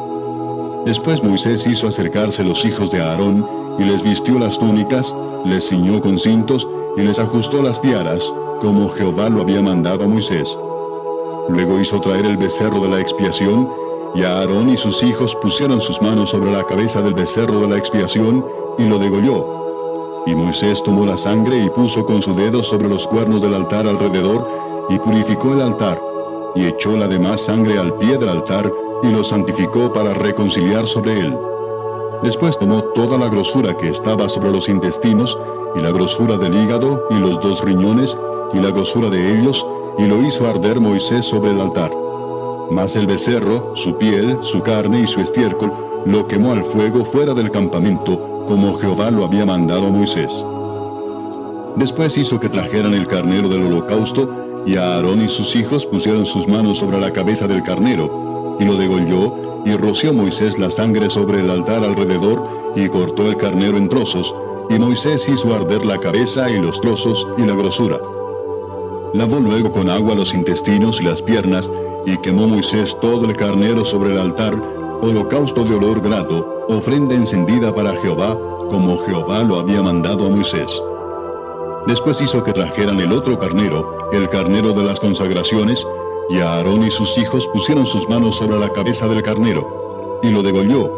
Después Moisés hizo acercarse los hijos de Aarón, y les vistió las túnicas, les ciñó con cintos, y les ajustó las tiaras, como Jehová lo había mandado a Moisés. Luego hizo traer el becerro de la expiación, y Aarón y sus hijos pusieron sus manos sobre la cabeza del becerro de la expiación, y lo degolló. Y Moisés tomó la sangre y puso con su dedo sobre los cuernos del altar alrededor, y purificó el altar, y echó la demás sangre al pie del altar, y lo santificó para reconciliar sobre él. Después tomó toda la grosura que estaba sobre los intestinos, y la grosura del hígado, y los 2 riñones, y la grosura de ellos, y lo hizo arder Moisés sobre el altar. Mas el becerro, su piel, su carne y su estiércol, lo quemó al fuego fuera del campamento, como Jehová lo había mandado a Moisés. Después hizo que trajeran el carnero del holocausto, y Aarón y sus hijos pusieron sus manos sobre la cabeza del carnero, y lo degolló, y roció Moisés la sangre sobre el altar alrededor, y cortó el carnero en trozos, y Moisés hizo arder la cabeza y los trozos y la grosura. Lavó luego con agua los intestinos y las piernas, y quemó Moisés todo el carnero sobre el altar, holocausto de olor grato, ofrenda encendida para Jehová, como Jehová lo había mandado a Moisés. Después hizo que trajeran el otro carnero, el carnero de las consagraciones, y Aarón y sus hijos pusieron sus manos sobre la cabeza del carnero, y lo degolló.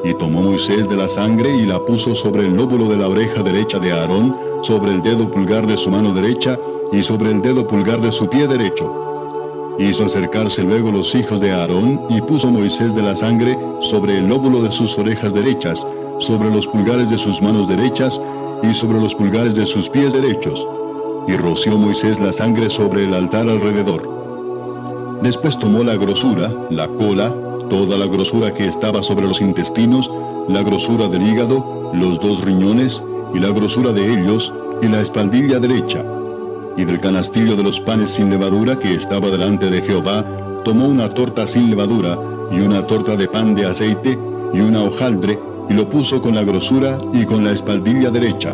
Y tomó Moisés de la sangre y la puso sobre el lóbulo de la oreja derecha de Aarón, sobre el dedo pulgar de su mano derecha, y sobre el dedo pulgar de su pie derecho. Hizo acercarse luego los hijos de Aarón, y puso Moisés de la sangre sobre el lóbulo de sus orejas derechas, sobre los pulgares de sus manos derechas, y sobre los pulgares de sus pies derechos. Y roció Moisés la sangre sobre el altar alrededor. Después tomó la grosura, la cola, toda la grosura que estaba sobre los intestinos, la grosura del hígado, los 2 riñones, y la grosura de ellos, y la espaldilla derecha. Y del canastillo de los panes sin levadura que estaba delante de Jehová, tomó una torta sin levadura, y una torta de pan de aceite, y una hojaldre, y lo puso con la grosura y con la espaldilla derecha.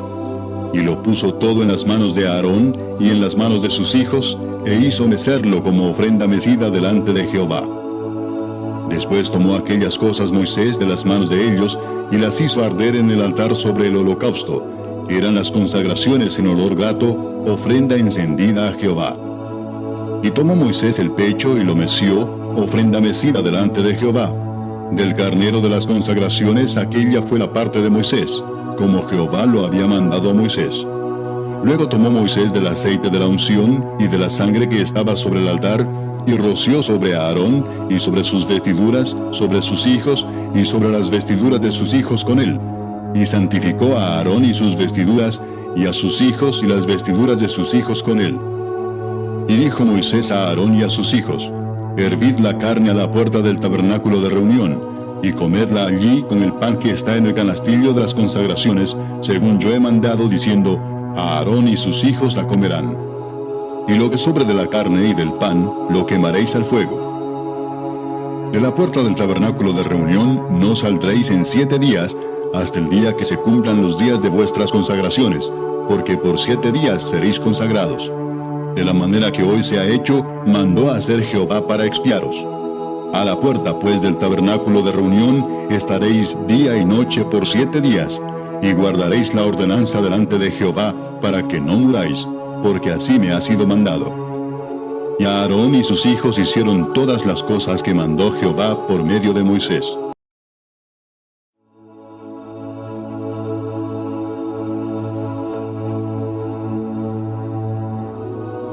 Y lo puso todo en las manos de Aarón y en las manos de sus hijos, e hizo mecerlo como ofrenda mecida delante de Jehová. Después tomó aquellas cosas Moisés de las manos de ellos, y las hizo arder en el altar sobre el holocausto, que eran las consagraciones en olor grato, ofrenda encendida a Jehová. Y tomó Moisés el pecho y lo meció, ofrenda mecida delante de Jehová. Del carnero de las consagraciones aquella fue la parte de Moisés, como Jehová lo había mandado a Moisés. Luego tomó Moisés del aceite de la unción y de la sangre que estaba sobre el altar, y roció sobre Aarón y sobre sus vestiduras, sobre sus hijos y sobre las vestiduras de sus hijos con él. Y santificó a Aarón y sus vestiduras, y a sus hijos y las vestiduras de sus hijos con él. Y dijo Moisés a Aarón y a sus hijos: hervid la carne a la puerta del tabernáculo de reunión, y comedla allí con el pan que está en el canastillo de las consagraciones, según yo he mandado, diciendo: a Aarón y sus hijos la comerán. Y lo que sobre de la carne y del pan, lo quemaréis al fuego. De la puerta del tabernáculo de reunión no saldréis en 7 días, hasta el día que se cumplan los días de vuestras consagraciones, porque por 7 días seréis consagrados. De la manera que hoy se ha hecho, mandó a hacer Jehová para expiaros. A la puerta pues del tabernáculo de reunión estaréis día y noche por 7 días, y guardaréis la ordenanza delante de Jehová, para que no muráis, porque así me ha sido mandado. Y Aarón y sus hijos hicieron todas las cosas que mandó Jehová por medio de Moisés.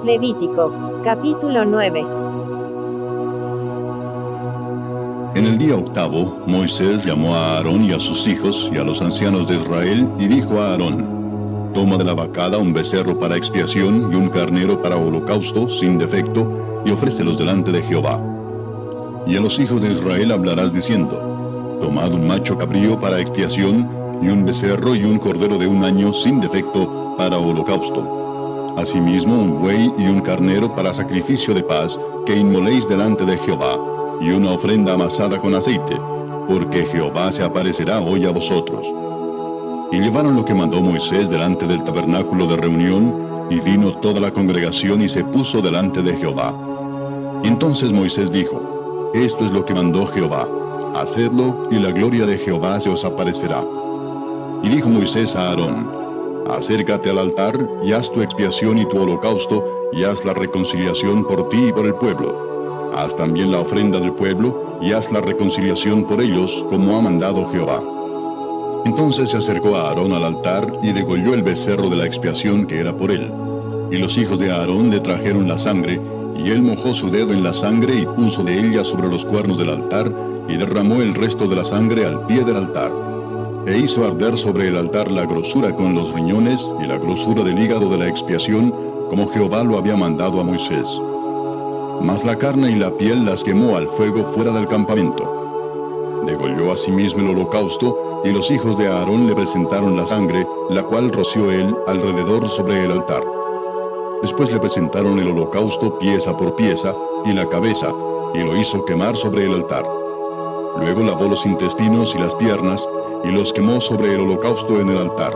Levítico, capítulo 9. En el día octavo, Moisés llamó a Aarón y a sus hijos y a los ancianos de Israel, y dijo a Aarón: toma de la vacada un becerro para expiación y un carnero para holocausto sin defecto, y ofrécelos delante de Jehová. Y a los hijos de Israel hablarás diciendo: tomad un macho cabrío para expiación, y un becerro y un cordero de 1 año sin defecto para holocausto. Asimismo un buey y un carnero para sacrificio de paz, que inmoléis delante de Jehová, y una ofrenda amasada con aceite, porque Jehová se aparecerá hoy a vosotros. Y llevaron lo que mandó Moisés delante del tabernáculo de reunión, y vino toda la congregación y se puso delante de Jehová. Entonces Moisés dijo: esto es lo que mandó Jehová, hacedlo, y la gloria de Jehová se os aparecerá. Y dijo Moisés a Aarón: acércate al altar, y haz tu expiación y tu holocausto, y haz la reconciliación por ti y por el pueblo. Haz también la ofrenda del pueblo, y haz la reconciliación por ellos, como ha mandado Jehová. Entonces se acercó a Aarón al altar, y degolló el becerro de la expiación que era por él. Y los hijos de Aarón le trajeron la sangre, y él mojó su dedo en la sangre, y puso de ella sobre los cuernos del altar, y derramó el resto de la sangre al pie del altar. E hizo arder sobre el altar la grosura con los riñones, y la grosura del hígado de la expiación, como Jehová lo había mandado a Moisés. Mas la carne y la piel las quemó al fuego fuera del campamento. Degolló asimismo el holocausto, y los hijos de Aarón le presentaron la sangre, la cual roció él alrededor sobre el altar. Después le presentaron el holocausto pieza por pieza, y la cabeza, y lo hizo quemar sobre el altar. Luego lavó los intestinos y las piernas, y los quemó sobre el holocausto en el altar.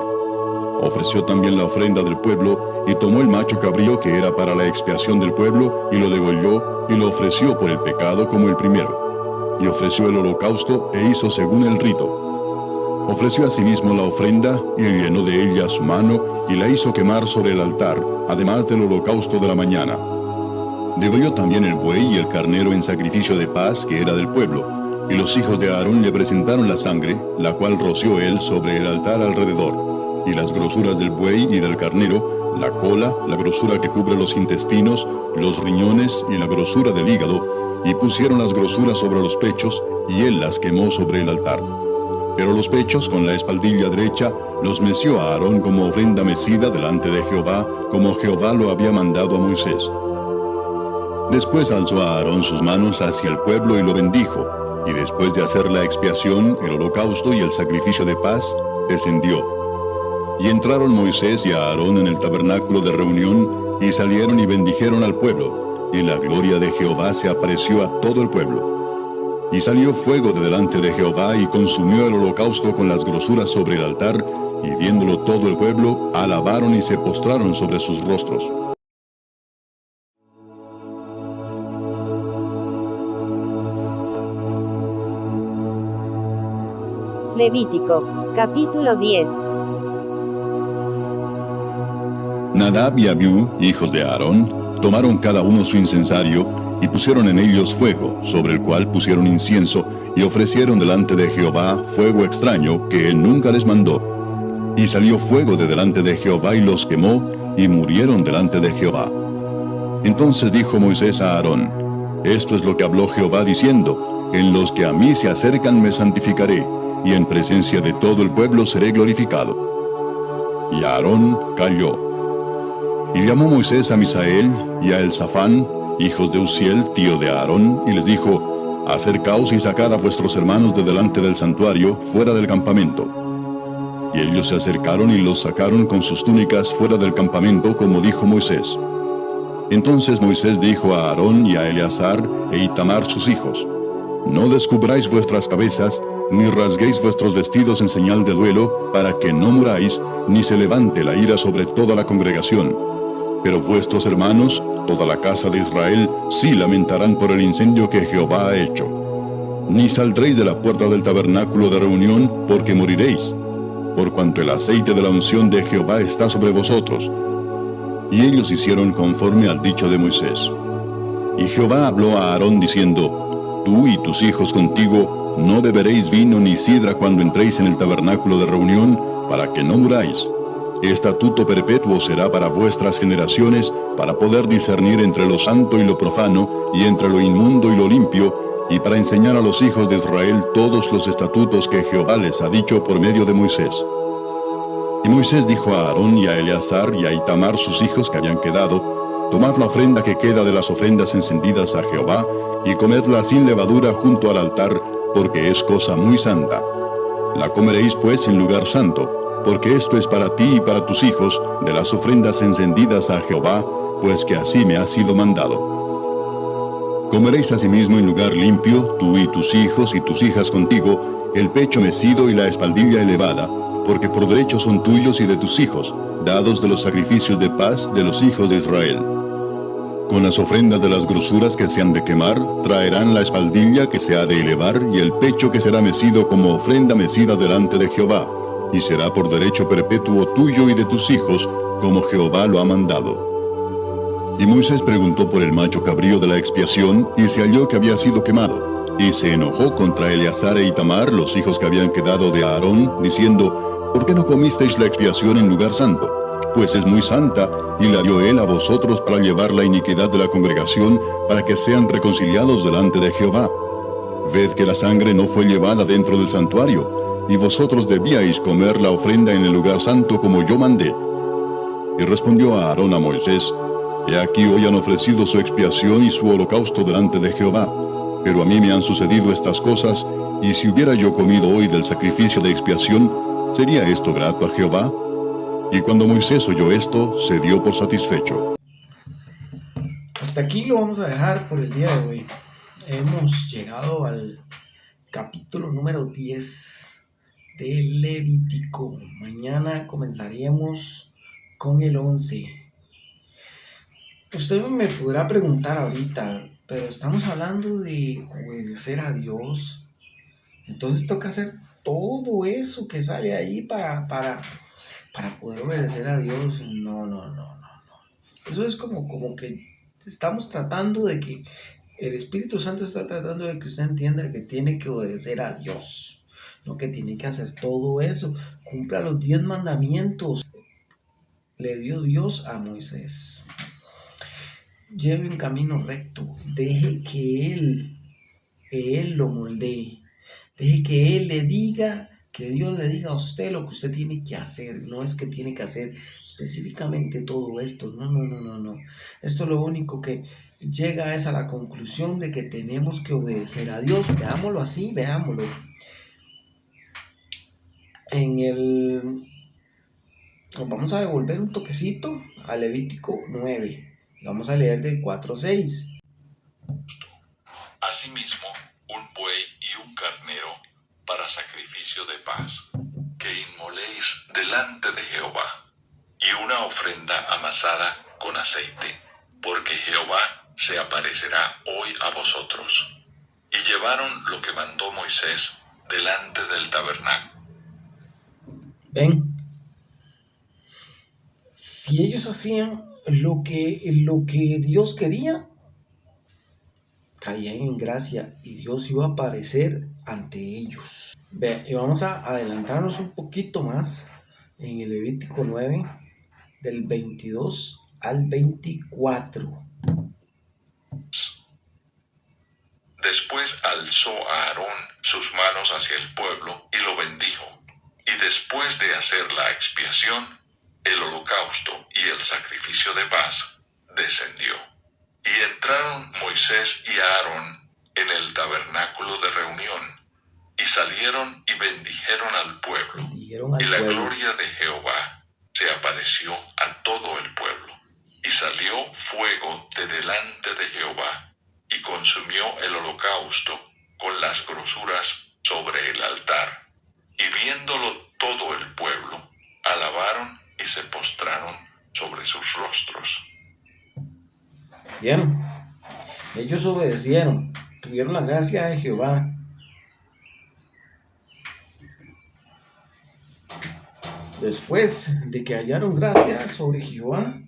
Ofreció también la ofrenda del pueblo, y tomó el macho cabrío que era para la expiación del pueblo, y lo degolló, y lo ofreció por el pecado como el primero. Y ofreció el holocausto, e hizo según el rito. Ofreció asimismo la ofrenda, y llenó de ella su mano, y la hizo quemar sobre el altar, además del holocausto de la mañana. Degolló también el buey y el carnero en sacrificio de paz que era del pueblo, y los hijos de Aarón le presentaron la sangre, la cual roció él sobre el altar alrededor, y las grosuras del buey y del carnero, la cola, la grosura que cubre los intestinos, los riñones y la grosura del hígado, y pusieron las grosuras sobre los pechos, y él las quemó sobre el altar. Pero los pechos con la espaldilla derecha los meció a Aarón como ofrenda mecida delante de Jehová, como Jehová lo había mandado a Moisés. Después alzó a Aarón sus manos hacia el pueblo y lo bendijo, y después de hacer la expiación, el holocausto y el sacrificio de paz, descendió. Y entraron Moisés y Aarón en el tabernáculo de reunión, y salieron y bendijeron al pueblo, y la gloria de Jehová se apareció a todo el pueblo. Y salió fuego de delante de Jehová y consumió el holocausto con las grosuras sobre el altar, y viéndolo todo el pueblo, alabaron y se postraron sobre sus rostros. Levítico, capítulo 10. Nadab y Abiú, hijos de Aarón, tomaron cada uno su incensario, y pusieron en ellos fuego, sobre el cual pusieron incienso, y ofrecieron delante de Jehová fuego extraño, que él nunca les mandó. Y salió fuego de delante de Jehová, y los quemó, y murieron delante de Jehová. Entonces dijo Moisés a Aarón: Esto es lo que habló Jehová diciendo: En los que a mí se acercan me santificaré, y en presencia de todo el pueblo seré glorificado. Y Aarón calló. Y llamó Moisés a Misael y a Elzafán, hijos de Uziel, tío de Aarón, y les dijo: Acercaos y sacad a vuestros hermanos de delante del santuario, fuera del campamento. Y ellos se acercaron y los sacaron con sus túnicas fuera del campamento, como dijo Moisés. Entonces Moisés dijo a Aarón y a Eleazar e Itamar sus hijos: No descubráis vuestras cabezas, ni rasguéis vuestros vestidos en señal de duelo, para que no muráis, ni se levante la ira sobre toda la congregación. Pero vuestros hermanos, toda la casa de Israel, sí lamentarán por el incendio que Jehová ha hecho. Ni saldréis de la puerta del tabernáculo de reunión, porque moriréis, por cuanto el aceite de la unción de Jehová está sobre vosotros. Y ellos hicieron conforme al dicho de Moisés. Y Jehová habló a Aarón diciendo: Tú y tus hijos contigo no beberéis vino ni sidra cuando entréis en el tabernáculo de reunión, para que no muráis. Estatuto perpetuo será para vuestras generaciones, para poder discernir entre lo santo y lo profano, y entre lo inmundo y lo limpio, y para enseñar a los hijos de Israel todos los estatutos que Jehová les ha dicho por medio de Moisés. Y Moisés dijo a Aarón y a Eleazar y a Itamar sus hijos que habían quedado: Tomad la ofrenda que queda de las ofrendas encendidas a Jehová, y comedla sin levadura junto al altar, porque es cosa muy santa. La comeréis pues en lugar santo, porque esto es para ti y para tus hijos, de las ofrendas encendidas a Jehová, pues que así me ha sido mandado. Comeréis asimismo en lugar limpio, tú y tus hijos y tus hijas contigo, el pecho mecido y la espaldilla elevada, porque por derecho son tuyos y de tus hijos, dados de los sacrificios de paz de los hijos de Israel. Con las ofrendas de las grosuras que se han de quemar, traerán la espaldilla que se ha de elevar y el pecho que será mecido como ofrenda mecida delante de Jehová, y será por derecho perpetuo tuyo y de tus hijos, como Jehová lo ha mandado. Y Moisés preguntó por el macho cabrío de la expiación, y se halló que había sido quemado, y se enojó contra Eleazar e Itamar, los hijos que habían quedado de Aarón, diciendo: ¿Por qué no comisteis la expiación en lugar santo? Pues es muy santa, y la dio él a vosotros para llevar la iniquidad de la congregación, para que sean reconciliados delante de Jehová. Ved que la sangre no fue llevada dentro del santuario, y vosotros debíais comer la ofrenda en el lugar santo como yo mandé. Y respondió a Aarón a Moisés: He aquí hoy han ofrecido su expiación y su holocausto delante de Jehová, pero a mí me han sucedido estas cosas, y si hubiera yo comido hoy del sacrificio de expiación, ¿sería esto grato a Jehová? Y cuando Moisés oyó esto, se dio por satisfecho. Hasta aquí lo vamos a dejar por el día de hoy. Hemos llegado al capítulo número 10 de Levítico. Mañana comenzaríamos con el 11. Usted me podrá preguntar ahorita, pero estamos hablando de obedecer a Dios. Entonces toca hacer todo eso que sale ahí para poder obedecer a Dios. No. Eso es como que estamos tratando de que el Espíritu Santo está tratando de que usted entienda que tiene que obedecer a Dios, no que tiene que hacer todo eso. Cumpla los 10 mandamientos. Le dio Dios a Moisés. Lleve un camino recto. Deje que Él lo moldee. Deje que Él le diga, que Dios le diga a usted lo que usted tiene que hacer. No es que tiene que hacer específicamente todo esto. No. Esto lo único que llega es a la conclusión de que tenemos que obedecer a Dios. Veámoslo así, veámoslo. Nos vamos a devolver un toquecito a Levítico 9. Vamos a leer del 4 al 6. Asimismo, un buey y un carnero para sacrificio de paz, que inmoléis delante de Jehová, y una ofrenda amasada con aceite, porque Jehová se aparecerá hoy a vosotros. Y llevaron lo que mandó Moisés delante del tabernáculo. ¿Ven? Si ellos hacían lo que Dios quería, caían en gracia y Dios iba a aparecer ante ellos. Vean, y vamos a adelantarnos un poquito más en el Levítico 9, del 22 al 24. Después alzó a Aarón sus manos hacia el pueblo y lo bendijo. Y después de hacer la expiación, el holocausto y el sacrificio de paz, descendió. Y entraron Moisés y Aarón en el tabernáculo de reunión, y salieron y bendijeron al pueblo. Y la gloria de Jehová se apareció a todo el pueblo. Y salió fuego de delante de Jehová, y consumió el holocausto con las grosuras sobre el altar. Y viéndolo todo el pueblo, alabaron y se postraron sobre sus rostros. Bien, ellos obedecieron, tuvieron la gracia de Jehová. Después de que hallaron gracia sobre Jehová,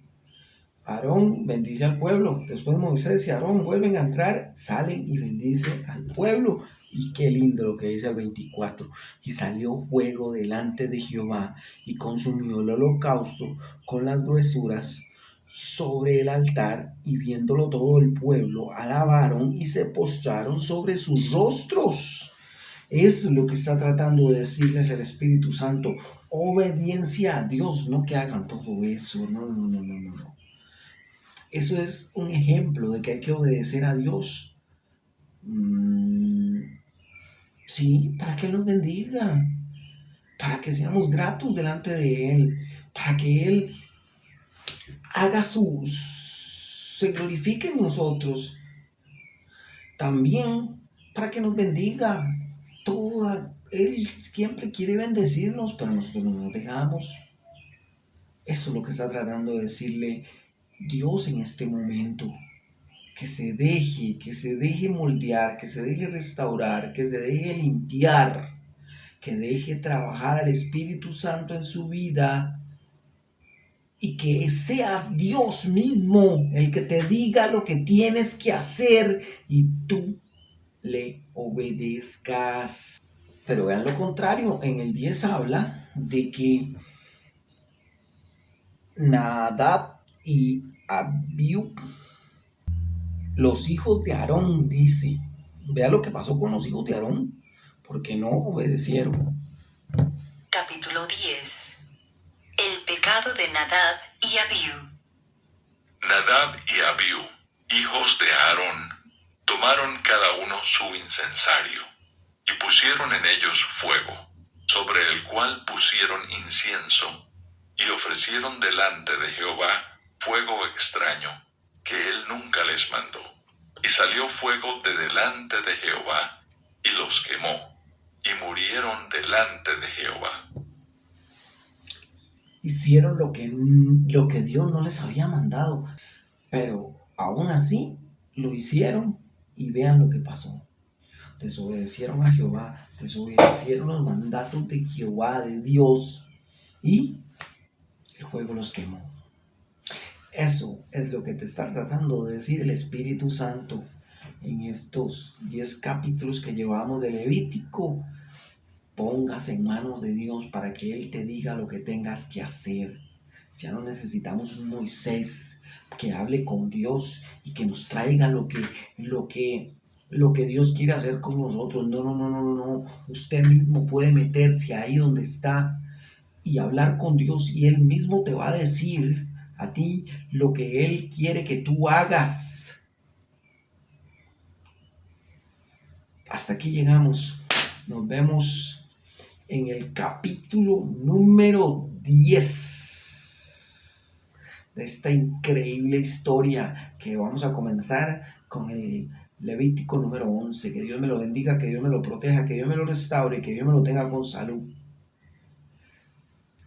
Aarón bendice al pueblo. Después Moisés y Aarón vuelven a entrar, salen y bendice al pueblo. Y qué lindo lo que dice el 24. Y salió fuego delante de Jehová y consumió el holocausto con las gruesuras sobre el altar. Y viéndolo todo el pueblo, alabaron y se postraron sobre sus rostros. Eso es lo que está tratando de decirles el Espíritu Santo. Obediencia a Dios, no que hagan todo eso. No. Eso es un ejemplo de que hay que obedecer a Dios. Sí, para que Él nos bendiga, para que seamos gratos delante de Él, para que Él se glorifique en nosotros. También para que nos bendiga. Él siempre quiere bendecirnos, pero nosotros no nos dejamos. Eso es lo que está tratando de decirle Dios en este momento. Que se deje moldear, que se deje restaurar, que se deje limpiar, que deje trabajar al Espíritu Santo en su vida y que sea Dios mismo el que te diga lo que tienes que hacer y tú le obedezcas. Pero vean lo contrario, en el 10 habla de que Nadab y Abiú, los hijos de Aarón, dice, vea lo que pasó con los hijos de Aarón, porque no obedecieron. Capítulo 10. El pecado de Nadab y Abiú. Nadab y Abiú, hijos de Aarón, tomaron cada uno su incensario, y pusieron en ellos fuego, sobre el cual pusieron incienso, y ofrecieron delante de Jehová fuego extraño, que él nunca les mandó. Y salió fuego de delante de Jehová, y los quemó, y murieron delante de Jehová. Hicieron lo que Dios no les había mandado, pero aún así lo hicieron y vean lo que pasó. Desobedecieron a Jehová, desobedecieron los mandatos de Jehová, de Dios, y el fuego los quemó. Eso es lo que te está tratando de decir el Espíritu Santo en estos 10 capítulos que llevamos de Levítico. Póngase en manos de Dios para que Él te diga lo que tengas que hacer. Ya no necesitamos un Moisés que hable con Dios y que nos traiga lo que Dios quiere hacer con nosotros. No. Usted mismo puede meterse ahí donde está y hablar con Dios y Él mismo te va a decir a ti lo que Él quiere que tú hagas. Hasta aquí llegamos. Nos vemos en el capítulo número 10 de esta increíble historia que vamos a comenzar con el Levítico número 11. Que Dios me lo bendiga, que Dios me lo proteja, que Dios me lo restaure, que Dios me lo tenga con salud.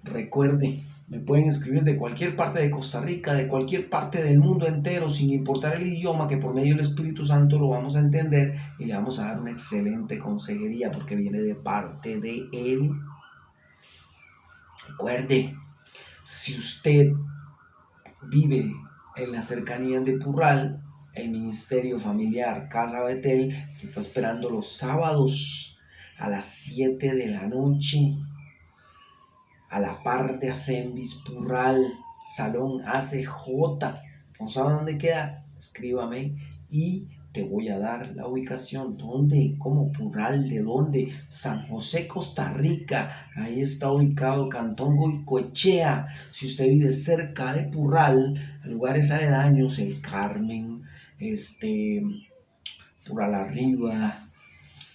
Recuerde, me pueden escribir de cualquier parte de Costa Rica, de cualquier parte del mundo entero, sin importar el idioma, que por medio del Espíritu Santo lo vamos a entender y le vamos a dar una excelente consejería porque viene de parte de Él. Recuerde, si usted vive en la cercanía de Purral, el Ministerio Familiar Casa Betel te está esperando los sábados a las 7 de la noche, a la par de Asembis Purral, Salón ACJ. ¿No sabe dónde queda? Escríbame y te voy a dar la ubicación. ¿Dónde? ¿Cómo? Purral, ¿de dónde? San José, Costa Rica. Ahí está ubicado Cantón Goicoechea. Si usted vive cerca de Purral, lugares aledaños, El Carmen, Purral Arriba,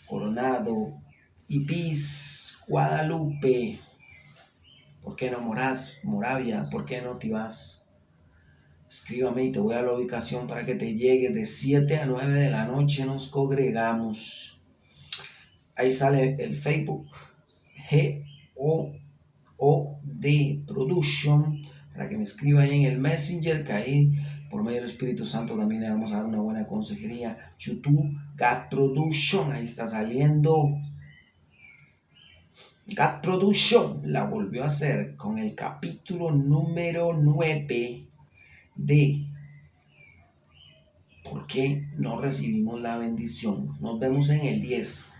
Coronado, Ipis, Guadalupe, ¿por qué no Moravia? ¿Por qué no Tibás? Escríbame y te voy a la ubicación para que te llegue. De 7 a 9 de la noche nos congregamos. Ahí sale el Facebook, GOOD Production, para que me escriba ahí en el Messenger, que ahí por medio del Espíritu Santo también le vamos a dar una buena consejería. YouTube, God Production, ahí está saliendo. God Production la volvió a hacer con el capítulo número 9 de ¿por qué no recibimos la bendición? Nos vemos en el 10.